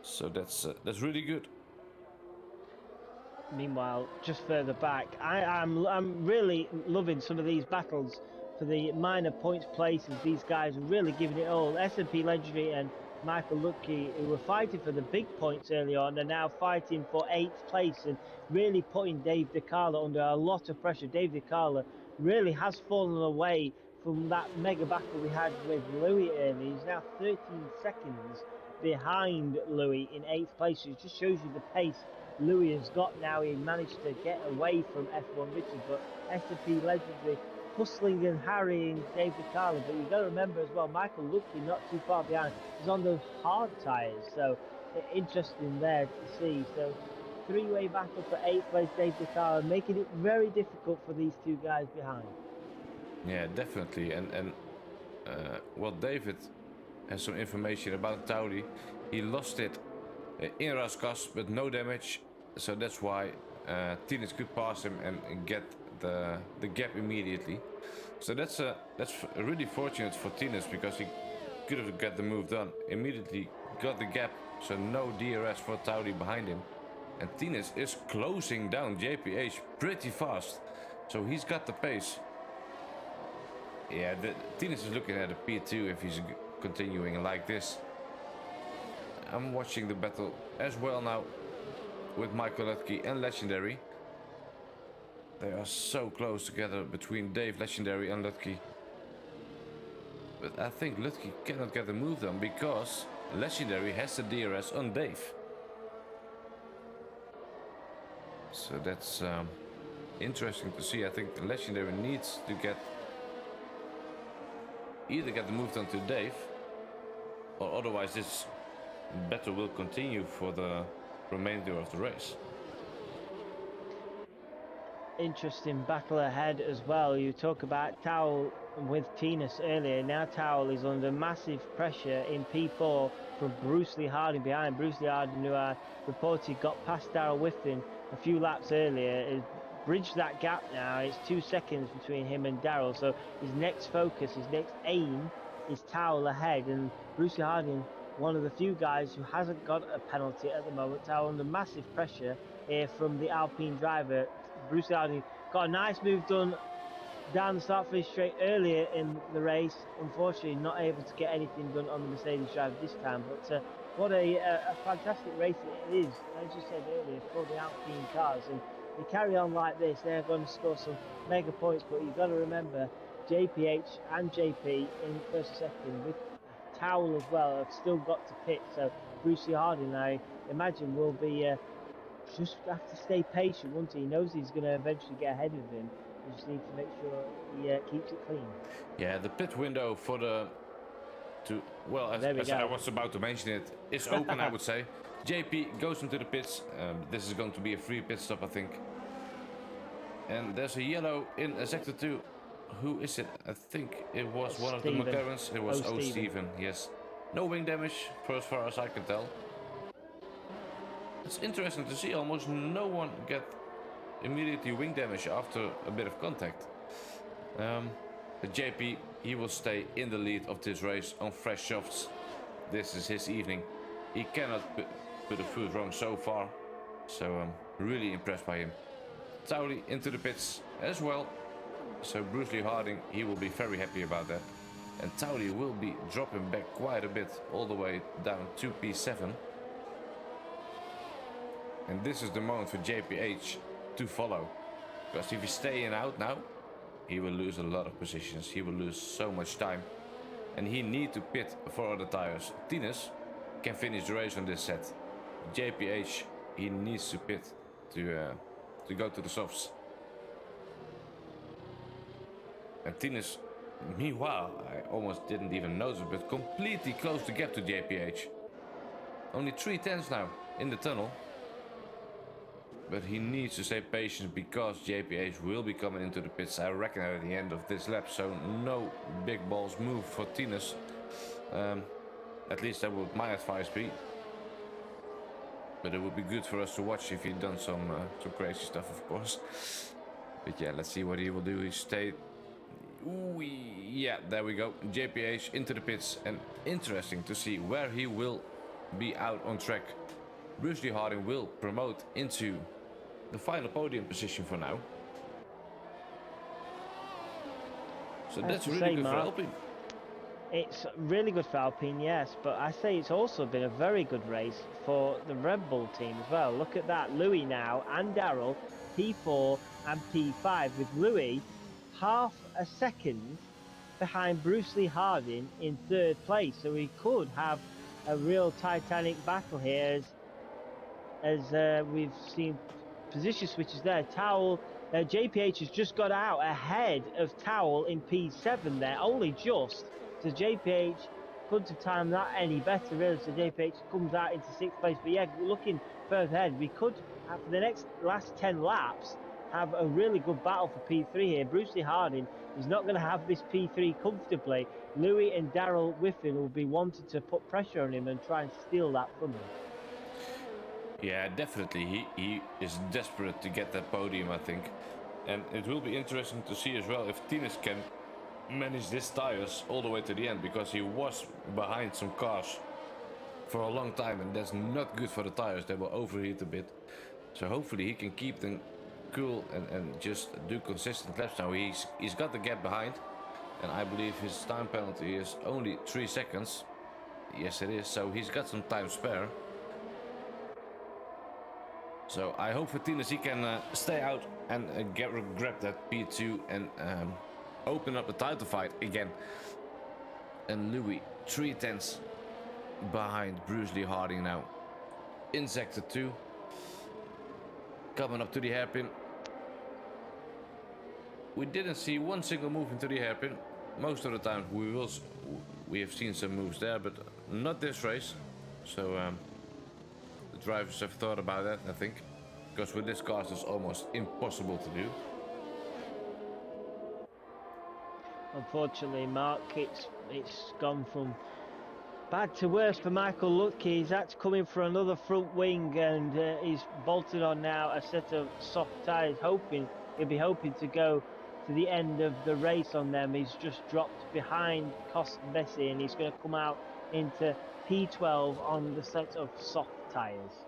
Speaker 1: So that's really good.
Speaker 2: Meanwhile, just further back, I'm really loving some of these battles for the minor points places. These guys are really giving it all. S&P Legendary and Michael Lucky, who were fighting for the big points early on, are now fighting for 8th place and really putting Dave DiCarlo under a lot of pressure. Dave DiCarlo really has fallen away from that mega battle we had with Louis early. He's now 13 seconds behind Louis in 8th place. So it just shows you the pace Louis has got now. He managed to get away from F1 Richard, but S&P Legendary hustling and harrying Dave DiCarlo. But you've got to remember as well, Michael Lucky not too far behind. He's on those hard tyres, so interesting there to see. So three-way battle for 8th place, Dave DiCarlo, making it very difficult for these two guys behind.
Speaker 1: Yeah, definitely. And well, David has some information about Tauri. He lost it in Raskas, but no damage. So that's why Tinas could pass him and get the gap immediately. So that's really fortunate for Tinas, because he could have got the move done immediately, got the gap. So no DRS for Tauri behind him. And Tinas is closing down JPH pretty fast. So he's got the pace. Yeah, Tinas is looking at a P2 if he's continuing like this. I'm watching the battle as well now with Michael Lutke and Legendary. They are so close together between Dave, Legendary and Lutke. But I think Lutke cannot get the move done because Legendary has the DRS on Dave. So that's interesting to see. I think Legendary needs to either get the move done to Dave, or otherwise this battle will continue for the remainder of the race.
Speaker 2: Interesting battle ahead as well. You talk about Towel with Tinas earlier. Now Towel is under massive pressure in P4 from Bruce Lee Harding behind. Bruce Lee Harding, who I reported got past Darrell Whiffen a few laps earlier, has bridged that gap now. It's 2 seconds between him and Darrell. So his next focus, his next aim is Towel ahead. And Bruce Lee Harding, one of the few guys who hasn't got a penalty at the moment. Towel under massive pressure here from the Alpine driver. Bruce Harding got a nice move done down the start finish straight earlier in the race. Unfortunately, not able to get anything done on the Mercedes driver this time. But what a fantastic race it is, as you said earlier, for the Alpine cars. And they carry on like this, they're going to score some mega points. But you've got to remember, JPH and JP in first and second, with Towel as well, have still got to pit. So Bruce Harding, I imagine, will be just have to stay patient, won't he? He knows he's going to eventually get ahead of him. You just need to make sure he keeps it clean.
Speaker 1: Yeah, the pit window for as I was about to mention it, is open, I would say. JP goes into the pits. This is going to be a free pit stop, I think. And there's a yellow in sector 2. Who is it? I think it was one of the McLarens. It was Steven, yes. No wing damage, for as far as I can tell. It's interesting to see almost no one get immediately wing damage after a bit of contact. But JP, he will stay in the lead of this race on fresh softs. This is his evening. He cannot put a foot wrong so far. So I'm really impressed by him. Tauri into the pits as well. So Bruce Lee Harding, he will be very happy about that. And Tauri will be dropping back quite a bit, all the way down to P7. And this is the moment for JPH to follow. Because if he stays out now, he will lose a lot of positions. He will lose so much time. And he needs to pit for other tires. Tinas can finish the race on this set. JPH, he needs to pit to go to the softs. And Tinas, meanwhile, I almost didn't even notice, but completely closed the gap to JPH. Only 3/10 now in the tunnel. But he needs to stay patient because JPH will be coming into the pits, I reckon, at the end of this lap. So no big balls move for Tinas. At least that would my advice be. But it would be good for us to watch if he'd done some crazy stuff, of course. But yeah, let's see what he will do. He stayed. Ooh, yeah, there we go. JPH into the pits. And interesting to see where he will be out on track. Bruce Lee Harding will promote into the final podium position for now. So that's really good for Alpine.
Speaker 2: It's really good for Alpine, yes, but I say it's also been a very good race for the Red Bull team as well. Look at that, Louis now and Darrell, P4 and P5, with Louis half a second behind Bruce Lee Harding in third place. So we could have a real Titanic battle here as we've seen position switches there. Towel, JPH has just got out ahead of Towel in P7 there, only just. So JPH couldn't have timed that any better, really. So JPH comes out into sixth place. But yeah, looking further ahead, we could, for the last 10 laps, have a really good battle for P3 here. Bruce Lee Harding is not going to have this P3 comfortably. Louis and Darrell Whiffen will be wanting to put pressure on him and try and steal that from him.
Speaker 1: Yeah, definitely. He is desperate to get that podium, I think. And it will be interesting to see as well if Tines can manage these tires all the way to the end, because he was behind some cars for a long time, and that's not good for the tires. They will overheat a bit. So hopefully he can keep them cool and just do consistent laps now. He's got the gap behind, and I believe his time penalty is only 3 seconds. Yes, it is. So he's got some time spare. So I hope for Tines he can stay out and grab that P2 and open up the title fight again. And Louis 3/10 behind Bruce Lee Harding now in sector 2, coming up to the hairpin. We didn't see one single move into the hairpin. Most of the time we have seen some moves there, but not this race. So the drivers have thought about that, I think, because with this car it's almost impossible to do.
Speaker 2: Unfortunately, Mark, it's gone from bad to worse for Michael Lutke. He's actually coming for another front wing, and he's bolted on now a set of soft tyres, he'll be hoping to go to the end of the race on them. He's just dropped behind Cost Bessie, and he's going to come out into P12 on the set of soft tyres.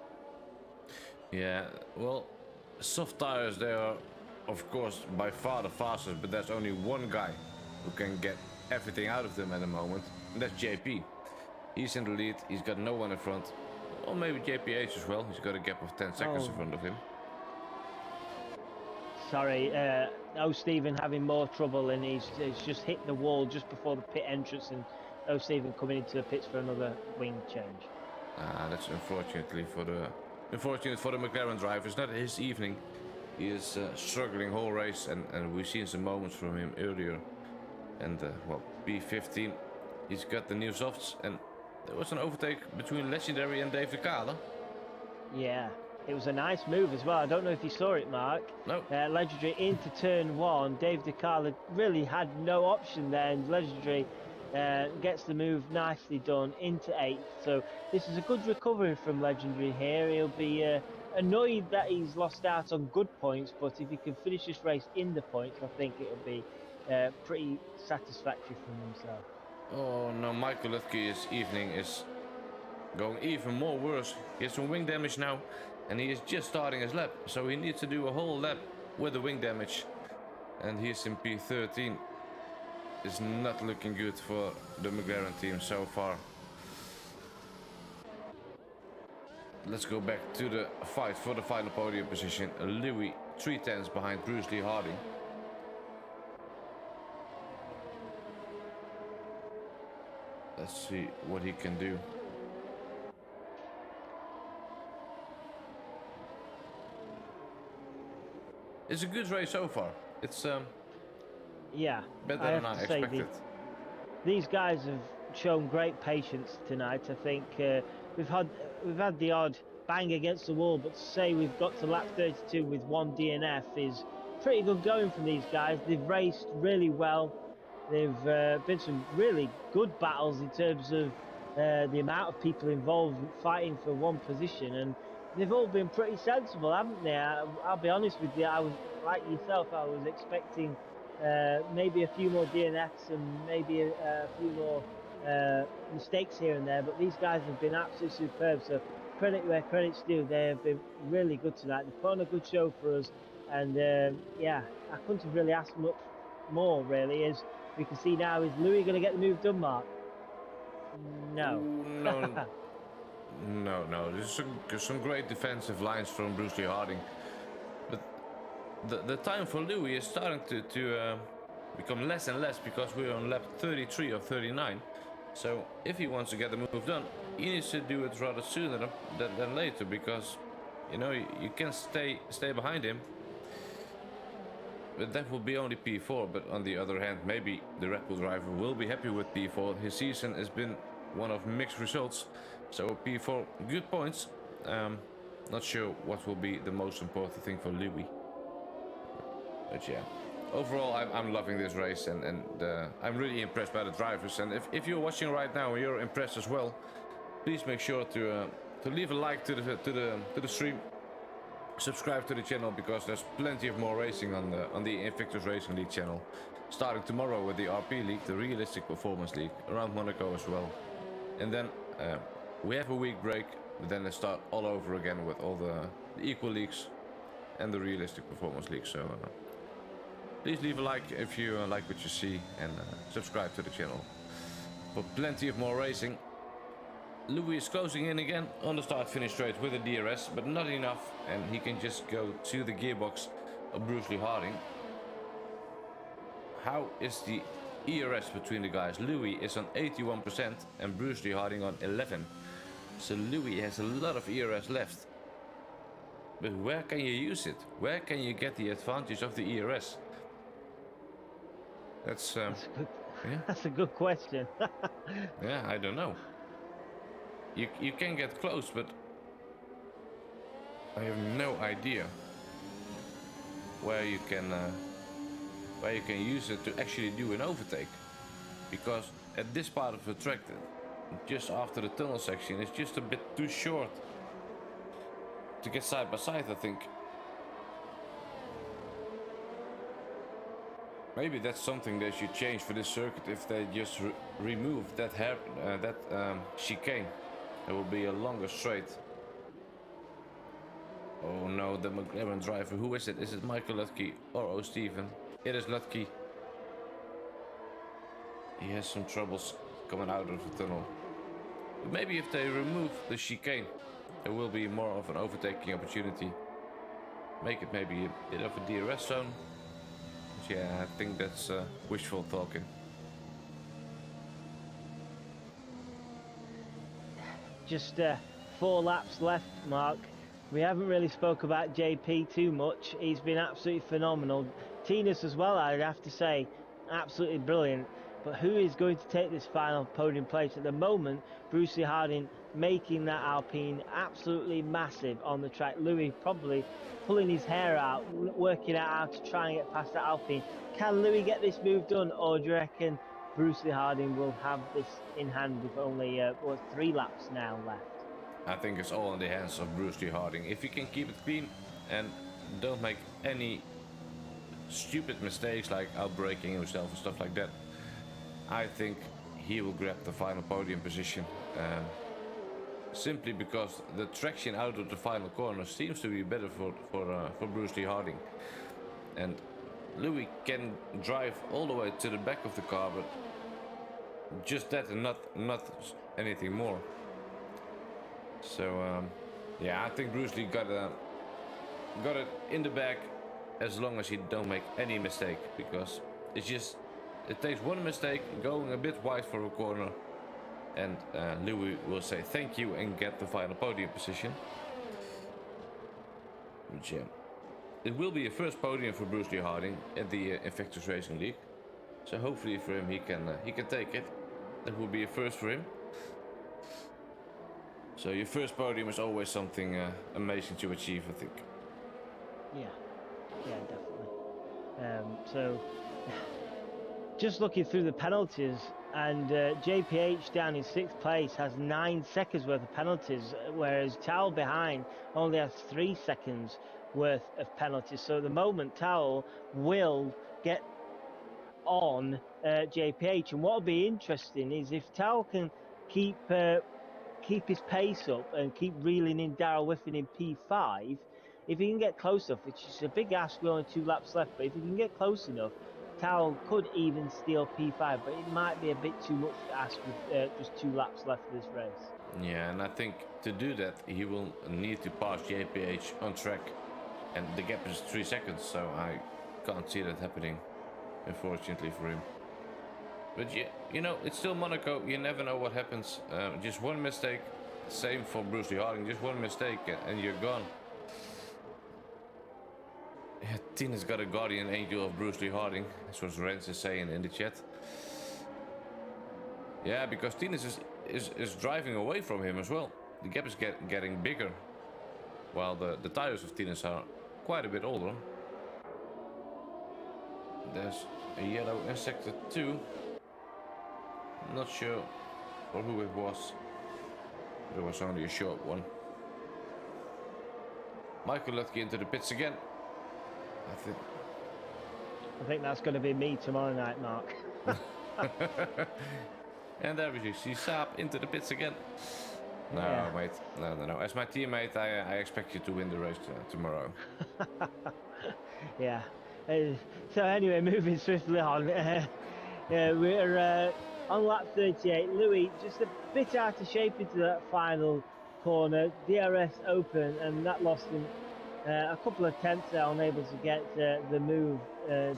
Speaker 1: Yeah, well, soft tires, they are of course by far the fastest, but there's only one guy who can get everything out of them at the moment, and that's JP. He's in the lead, he's got no one in front. Or maybe JPH as well, he's got a gap of 10 seconds in front of him.
Speaker 2: Sorry, Stephen having more trouble, and he's just hit the wall just before the pit entrance, and Stephen coming into the pits for another wing change.
Speaker 1: That's unfortunate for the McLaren driver. It's not his evening. He is struggling whole race, and we've seen some moments from him earlier. And well, P15, he's got the new softs, and there was an overtake between Legendary and Dave Decala.
Speaker 2: Yeah, it was a nice move as well. I don't know if you saw it, Mark.
Speaker 1: No.
Speaker 2: Legendary into turn 1. Dave Decala really had no option there, and Legendary gets the move nicely done into 8th. So this is a good recovery from Legendary here. He'll be annoyed that he's lost out on good points, but if he can finish this race in the points, I think it'll be pretty satisfactory for himself.
Speaker 1: Oh no, Michael Lutke's evening is going even more worse. He has some wing damage now, and he is just starting his lap, so he needs to do a whole lap with the wing damage, and he's in P13. It's not looking good for the McLaren team so far. Let's go back to the fight for the final podium position. Louis 3/10 behind Bruce Lee Harding. Let's see what he can do. It's a good race so far. It's
Speaker 2: yeah,
Speaker 1: better than I expected.
Speaker 2: These guys have shown great patience tonight. I think we've had the odd bang against the wall, but to say we've got to lap 32 with 1 DNF is pretty good going from these guys. They've raced really well. They've been some really good battles in terms of the amount of people involved fighting for one position, and they've all been pretty sensible, haven't they? I'll be honest with you, I was like yourself, I was expecting maybe a few more DNFs and maybe a few more mistakes here and there, but these guys have been absolutely superb, so credit where credit's due. They have been really good tonight. They've put on a good show for us, and yeah, I couldn't have really asked much more, really. As we can see now, is Louis going to get the move done, Mark? No.
Speaker 1: Ooh, no. There's some great defensive lines from Bruce Lee Harding, but the time for Louis is starting to become less and less because we're on lap 33 of 39. So if he wants to get the move done, he needs to do it rather sooner than later, because you can stay behind him. But that will be only P4. But on the other hand, maybe the Red Bull driver will be happy with P4. His season has been one of mixed results, so P4, good points. Not sure what will be the most important thing for Louis. But yeah, overall I'm loving this race, and I'm really impressed by the drivers. And if you're watching right now and you're impressed as well, please make sure to leave a like to the stream, subscribe to the channel, because there's plenty of more racing on the Invictus Racing League channel, starting tomorrow with the RP League, the Realistic Performance League, around Monaco as well. And then we have a week break, then let's start all over again with all the Equal Leagues and the Realistic Performance League. So please leave a like if you like what you see, and subscribe to the channel for plenty of more racing. Louis is closing in again on the start-finish straight with a DRS, but not enough, and he can just go to the gearbox of Bruce Lee Harding. How is the ERS between the guys? Louis is on 81% and Bruce Lee Harding on 11%. So Louis has a lot of ERS left. But where can you use it? Where can you get the advantage of the ERS? That's
Speaker 2: a good,
Speaker 1: yeah.
Speaker 2: That's a good question.
Speaker 1: Yeah, I don't know. You can get close, but I have no idea where you can use it to actually do an overtake. Because at this part of the track, just after the tunnel section, it's just a bit too short to get side by side, I think. Maybe that's something they should change for this circuit, if they just remove that chicane. There will be a longer straight. Oh no, the McLaren driver. Who is it? Is it Michael Lutke or O'Steven? It is Lutke. He has some troubles coming out of the tunnel. But maybe if they remove the chicane, there will be more of an overtaking opportunity. Make it maybe a bit of a DRS zone. But yeah, I think that's wishful talking.
Speaker 2: Just 4 laps left, Mark. We haven't really spoke about JP too much. He's been absolutely phenomenal. Tinas as well, I'd have to say, absolutely brilliant. But who is going to take this final podium place? At the moment, Bruce Lee Harding making that Alpine absolutely massive on the track. Louis probably pulling his hair out, working out how to try and get past that Alpine. Can Louis get this move done, or do you reckon Bruce Lee Harding will have this in hand with only 3 laps now left?
Speaker 1: I think it's all in the hands of Bruce Lee Harding. If he can keep it clean and don't make any stupid mistakes like outbraking himself and stuff like that, I think he will grab the final podium position. Simply because the traction out of the final corner seems to be better for Bruce Lee Harding. And Louis can drive all the way to the back of the car, but just that and not anything more. So yeah, I think Bruce Lee got it in the bag, as long as he don't make any mistake, because it takes one mistake going a bit wide for a corner, and Louis will say thank you and get the final podium position. But yeah, it will be a first podium for Bruce Lee Harding at the Invictus Racing League, so hopefully for him he can take it. That will be a first for him. So your first podium is always something amazing to achieve, I think.
Speaker 2: Yeah, definitely. So, just looking through the penalties, and JPH down in 6th place has 9 seconds worth of penalties, whereas Towel behind only has 3 seconds worth of penalties. So at the moment, Towel will get on JPH, and what will be interesting is if Towel can keep his pace up and keep reeling in Darrell Whiffen in P5, if he can get close enough, which is a big ask with only 2 laps left, but if he can get close enough, Vettel could even steal P5, but it might be a bit too much to ask with just 2 laps left of this race.
Speaker 1: Yeah, and I think to do that, he will need to pass JPH on track. And the gap is 3 seconds, so I can't see that happening, unfortunately for him. But yeah, you know, it's still Monaco. You never know what happens. Just one mistake. Same for Bruce Lee Harding. Just one mistake and you're gone. Yeah, Tina's got a guardian angel of Bruce Lee Harding. That's what Renz is saying in the chat. Yeah, because Tina is driving away from him as well. The gap is getting bigger, while the tires of Tina's are quite a bit older. There's a yellow in sector 2. Not sure for who it was. But it was only a short one. Michael Lutke into the pits again.
Speaker 2: I think that's going to be me tomorrow night, Mark.
Speaker 1: And there we see Saab into the pits again. No,
Speaker 2: Yeah.
Speaker 1: mate. No. As my teammate, I expect you to win the race tomorrow.
Speaker 2: Yeah. So anyway, moving swiftly on. We're on lap 38. Louis just a bit out of shape into that final corner. DRS open, and that lost him a couple of tenths there, unable to get the move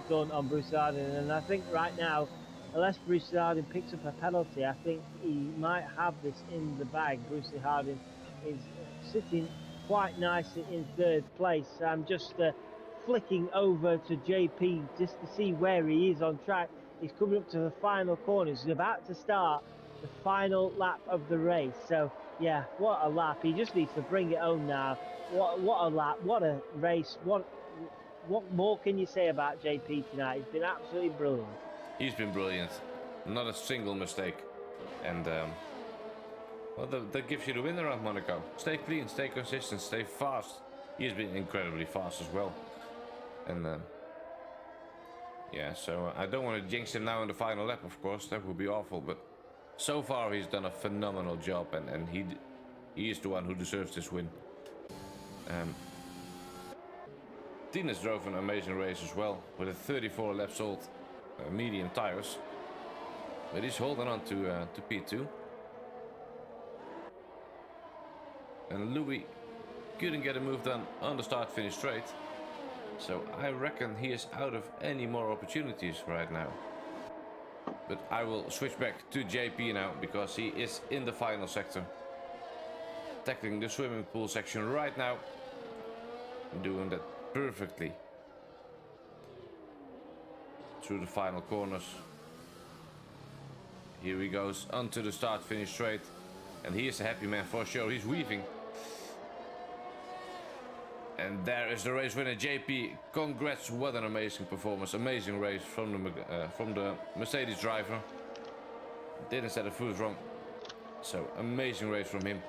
Speaker 2: done on Bruce Harding. And I think right now, unless Bruce Harding picks up a penalty, I think he might have this in the bag. Bruce Harding is sitting quite nicely in 3rd place. I'm just flicking over to JP just to see where he is on track. He's coming up to the final corner. He's about to start the final lap of the race. So yeah, what a lap. He just needs to bring it home now. What a lap, what a race. What more can you say about JP tonight? He's been absolutely brilliant.
Speaker 1: He's been brilliant. Not a single mistake. And well, that gives you the win around Monaco. Stay clean, stay consistent, stay fast. He's been incredibly fast as well. And yeah, so I don't want to jinx him now in the final lap, of course. That would be awful. But so far he's done a phenomenal job, and he is the one who deserves this win. Tines drove an amazing race as well, with a 34 laps old medium tires. But he's holding on to P2. And Louis couldn't get a move done on the start-finish straight. So I reckon he is out of any more opportunities right now. But I will switch back to JP now, because he is in the final sector. Tackling the swimming pool section right now. Doing that perfectly. Through the final corners. Here he goes onto the start-finish straight. And he is a happy man for sure. He's weaving. And there is the race winner, JP. Congrats, what an amazing performance. Amazing race from the Mercedes driver. Didn't set a foot wrong. So, amazing race from him.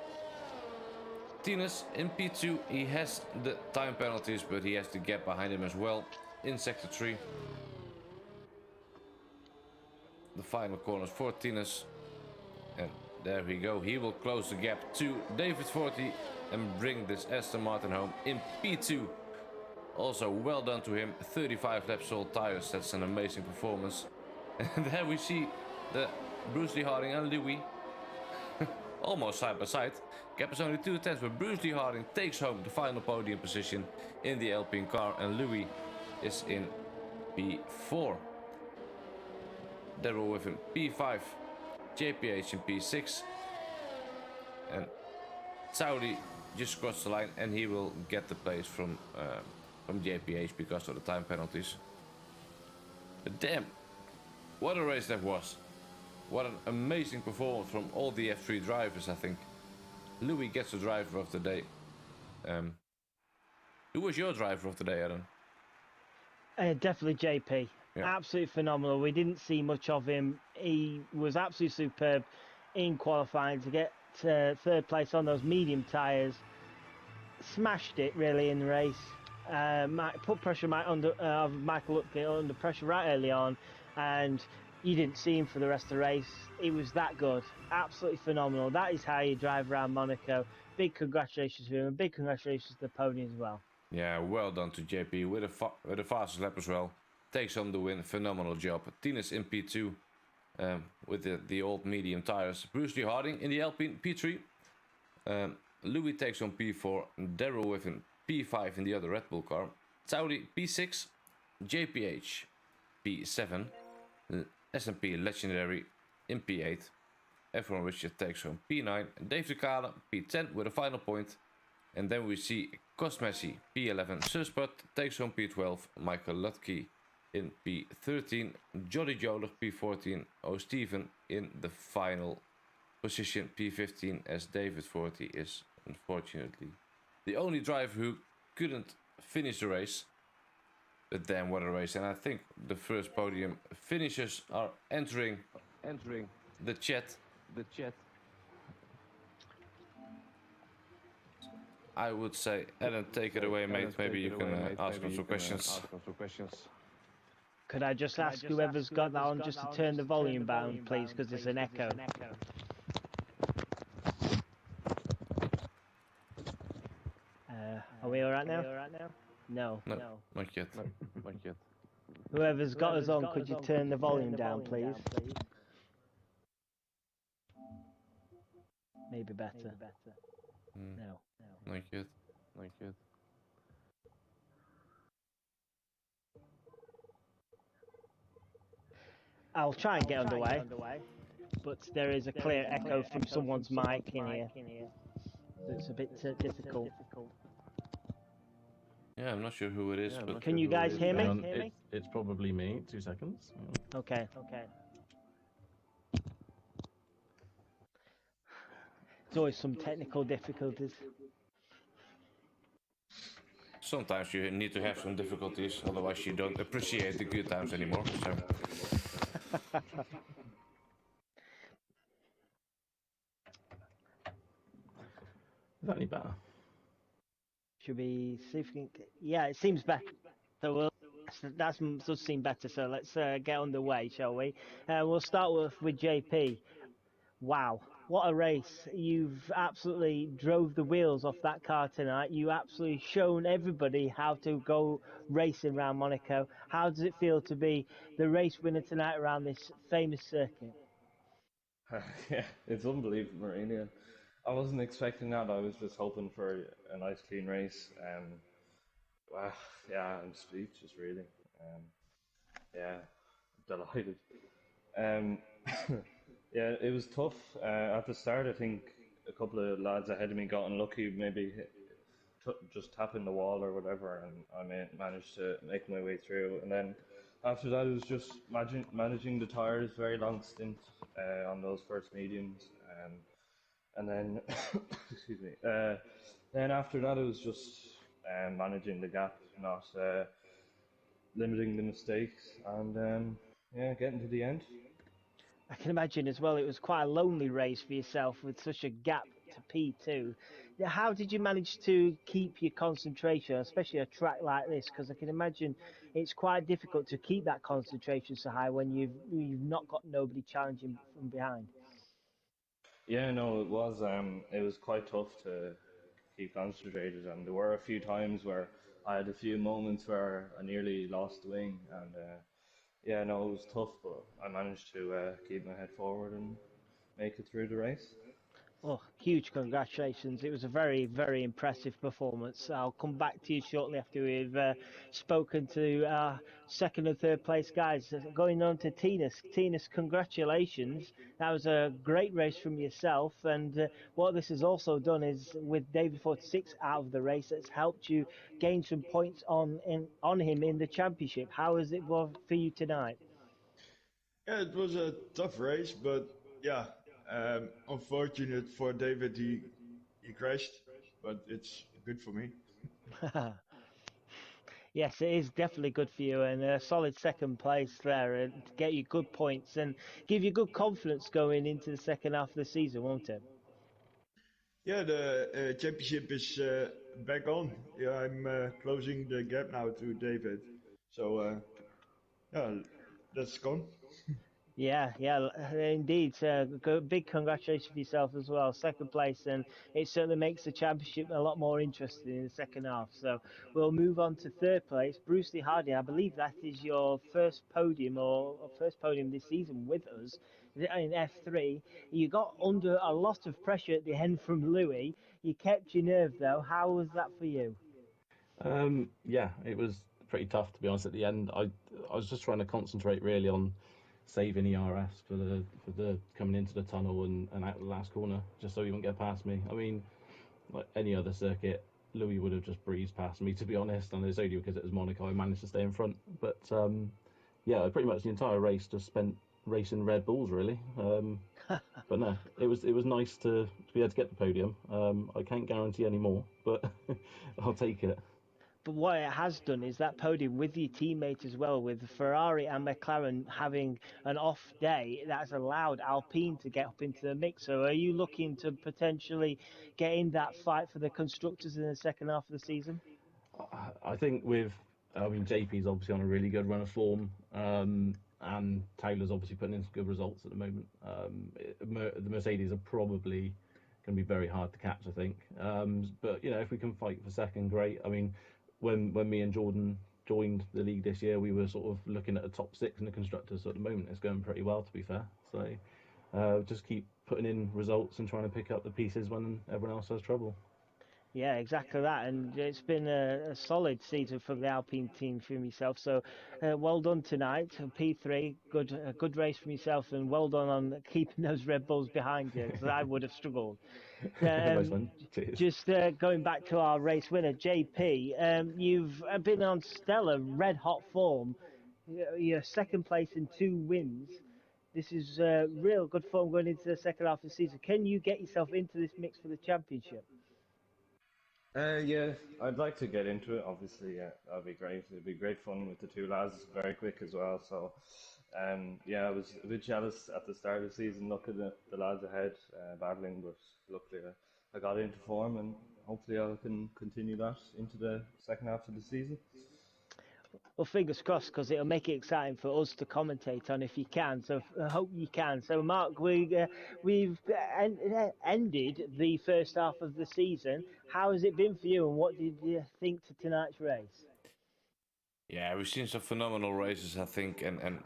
Speaker 1: Tines in P2, he has the time penalties, but he has the gap behind him as well in sector 3. The final corners for Tines. And there we go. He will close the gap to David Forty and bring this Aston Martin home in P2. Also, well done to him. 35 laps old tires. That's an amazing performance. And there we see the Bruce Lee Harding and Louis almost side by side. Gap is only 2 tenths, but Bruce Lee Harding takes home the final podium position in the Alpine car, and Louis is in P4. They were with him P5, JPH in P6, and Saudi just crossed the line, and he will get the place from JPH because of the time penalties. But damn, what a race that was! What an amazing performance from all the F3 drivers, I think. Louis gets the driver of the day. Who was your driver of the day, Adam?
Speaker 2: Definitely JP. Yeah. Absolutely phenomenal. We didn't see much of him. He was absolutely superb in qualifying to get 3rd place on those medium tyres. Smashed it really in the race. Put pressure of Michael Lutke under pressure right early on, and you didn't see him for the rest of the race. He was that good. Absolutely phenomenal. That is how you drive around Monaco. Big congratulations to him, and big congratulations to the pony as well.
Speaker 1: Yeah, well done to JP with the fastest lap as well. takes home the win. Phenomenal job. Tinas in P2 with the old medium tires. Bruce Lee Harding in the Alpine P3. Louis takes on P4. Darrell with an P5 in the other Red Bull car. Saudi P6. JPH P7. S&P Legendary in P8. Everyone Richard takes home P9. Dave de Kale P10 with a final point. And then we see Cosmesi P11. Surspot takes home P12. Michael Lutke in P13. Jolly Joler P14. O'Steven in the final position P15, as David Forty is unfortunately the only driver who couldn't finish the race. But damn, what a race. And I think the first podium finishers are entering the chat. I would say, Adam, take it away, mate. Maybe you can ask him some questions.
Speaker 2: Could I just ask whoever's got that on just to turn the volume down, please, because there's an echo. Are we alright now? No.
Speaker 1: Not yet.
Speaker 2: Whoever's got us on, could you turn the volume down, please? Maybe better. No.
Speaker 1: Not yet.
Speaker 2: I'll try and get underway, but there is a clear echo from someone's mic in here. It's a bit difficult.
Speaker 1: Yeah, I'm not sure who it is, but
Speaker 2: Can you guys hear me?
Speaker 3: It's probably me. 2 seconds.
Speaker 2: Okay. There's always some technical difficulties.
Speaker 1: sometimes you need to have some difficulties, otherwise you don't appreciate the good times anymore. So.
Speaker 3: Is that any better?
Speaker 2: Should we see if we can... Yeah, it seems better. So that does seem better. So let's get underway, shall we? We'll start with JP. Wow, what a race. You've absolutely drove the wheels off that car tonight. You absolutely shown everybody how to go racing around Monaco. How does it feel to be the race winner tonight around this famous circuit?
Speaker 4: Yeah, it's unbelievable, really. I wasn't expecting that. I was just hoping for a nice, clean race. Wow, yeah, I'm speechless, really. Yeah, delighted. Yeah, it was tough. At the start, I think a couple of lads ahead of me got unlucky, maybe just tapping the wall or whatever, and I managed to make my way through. And then after that, it was just managing the tires, very long stint on those first mediums. And then, excuse me, then after that, it was just managing the gap, not limiting the mistakes, and yeah, getting to the end.
Speaker 2: I can imagine as well, it was quite a lonely race for yourself with such a gap to P2. How did you manage to keep your concentration, especially a track like this? Because I can imagine it's quite difficult to keep that concentration so high when you've not got nobody challenging from behind.
Speaker 4: Yeah, no, it was quite tough to keep concentrated, and there were a few times where I had a few moments where I nearly lost the wing, and yeah, no, it was tough, but I managed to keep my head forward and make it through the race.
Speaker 2: Oh, huge congratulations. It was a very, very impressive performance. I'll come back to you shortly after we've spoken to our second and third place guys. Going on to Tinas. Tinas, congratulations. That was a great race from yourself. And what this has also done is, with David 46 out of the race, it's helped you gain some points on him in the championship. How is it for you tonight?
Speaker 5: Yeah, it was a tough race, but yeah, unfortunate for David, he crashed, but it's good for me.
Speaker 2: Yes, it is definitely good for you, and a solid second place there, and to get you good points and give you good confidence going into the second half of the season, won't it?
Speaker 5: Yeah, the championship is back on. Yeah, I'm closing the gap now to David. So yeah, that's gone.
Speaker 2: Yeah, yeah, indeed. Big congratulations for yourself as well. Second place, and it certainly makes the championship a lot more interesting in the second half. So we'll move on to third place. Bruce Lee Hardy, I believe that is your first podium or first podium this season with us in F3. You got under a lot of pressure at the end from Louis. You kept your nerve though. How was that for you?
Speaker 3: Yeah, it was pretty tough to be honest. At the end, I was just trying to concentrate really on saving ERS for the coming into the tunnel and out the last corner, just so he wouldn't get past me. I mean, like any other circuit, Louis would have just breezed past me to be honest, and it's only because it was Monaco I managed to stay in front. But yeah, pretty much the entire race just spent racing Red Bulls really. But no, it was nice to be able to get the podium. I can't guarantee any more, but I'll take it.
Speaker 2: But what it has done is that podium with your teammate as well, with Ferrari and McLaren having an off day, that's allowed Alpine to get up into the mix. So are you looking to potentially get in that fight for the constructors in the second half of the season?
Speaker 3: I think I mean, JP's obviously on a really good run of form, and Taylor's obviously putting in some good results at the moment. The Mercedes are probably going to be very hard to catch, I think. But you know, if we can fight for second, great. I mean, when me and Jordan joined the league this year, we were sort of looking at a top six in the constructors. So at the moment, it's going pretty well, to be fair. So just keep putting in results and trying to pick up the pieces when everyone else has trouble.
Speaker 2: Yeah, exactly that. And it's been a solid season from the Alpine team for myself. So well done tonight. P3, a good race for myself, and well done on keeping those Red Bulls behind you, because I would have struggled.
Speaker 3: Nice
Speaker 2: Um,
Speaker 3: one. Cheers.
Speaker 2: just going back to our race winner, JP, you've been on stellar, red hot form. You're second place in 2 wins. This is real good form going into the second half of the season. Can you get yourself into this mix for the championship?
Speaker 4: Yeah, I'd like to get into it. Obviously, yeah, that'd be great. It'd be great fun with the two lads. Very quick as well. So, yeah, I was a bit jealous at the start of the season, looking at the lads ahead, battling. But luckily, I got into form, and hopefully, I can continue that into the second half of the season.
Speaker 2: Well, fingers crossed, because it'll make it exciting for us to commentate on if you can. So I hope you can. So, Mark, we've ended the first half of the season. How has it been for you, and what did you think to tonight's race?
Speaker 1: Yeah, we've seen some phenomenal races, I think, and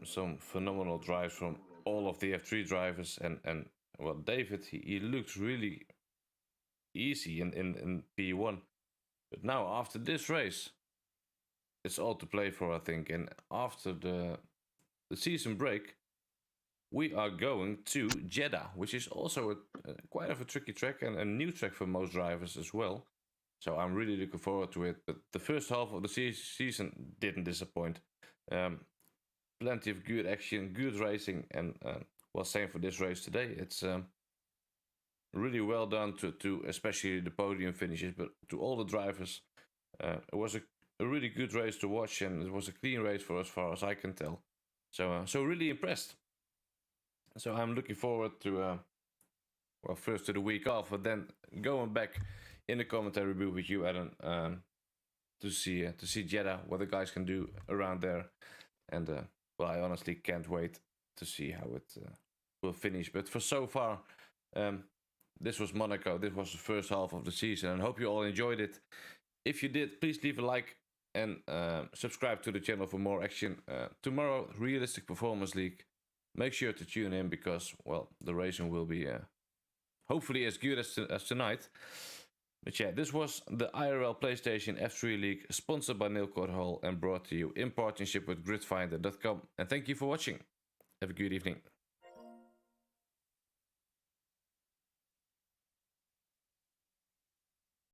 Speaker 1: some phenomenal drives from all of the F3 drivers. And well, David, he looked really easy in P1. But now, after this race, it's all to play for, I think. And after the season break, we are going to Jeddah, which is also quite of a tricky track and a new track for most drivers as well. So I'm really looking forward to it. But the first half of the season didn't disappoint. Um, Plenty of good action, good racing, and well, same for this race today. It's really well done to especially the podium finishes, but to all the drivers. It was a really good race to watch, and it was a clean race for as far as I can tell. So really impressed. So I'm looking forward to well, first to the week off, but then going back in the commentary booth with you, Adam, to see Jeddah, what the guys can do around there, and well, I honestly can't wait to see how it will finish. But for so far, this was Monaco. This was the first half of the season, and hope you all enjoyed it. If you did, please leave a like and subscribe to the channel for more action. Tomorrow, Realistic Performance League. Make sure to tune in because, well, the racing will be hopefully as good as tonight. But yeah, this was the IRL PlayStation F3 League, sponsored by Nilcourt Hall and brought to you in partnership with gridfinder.com. And thank you for watching. Have a good evening.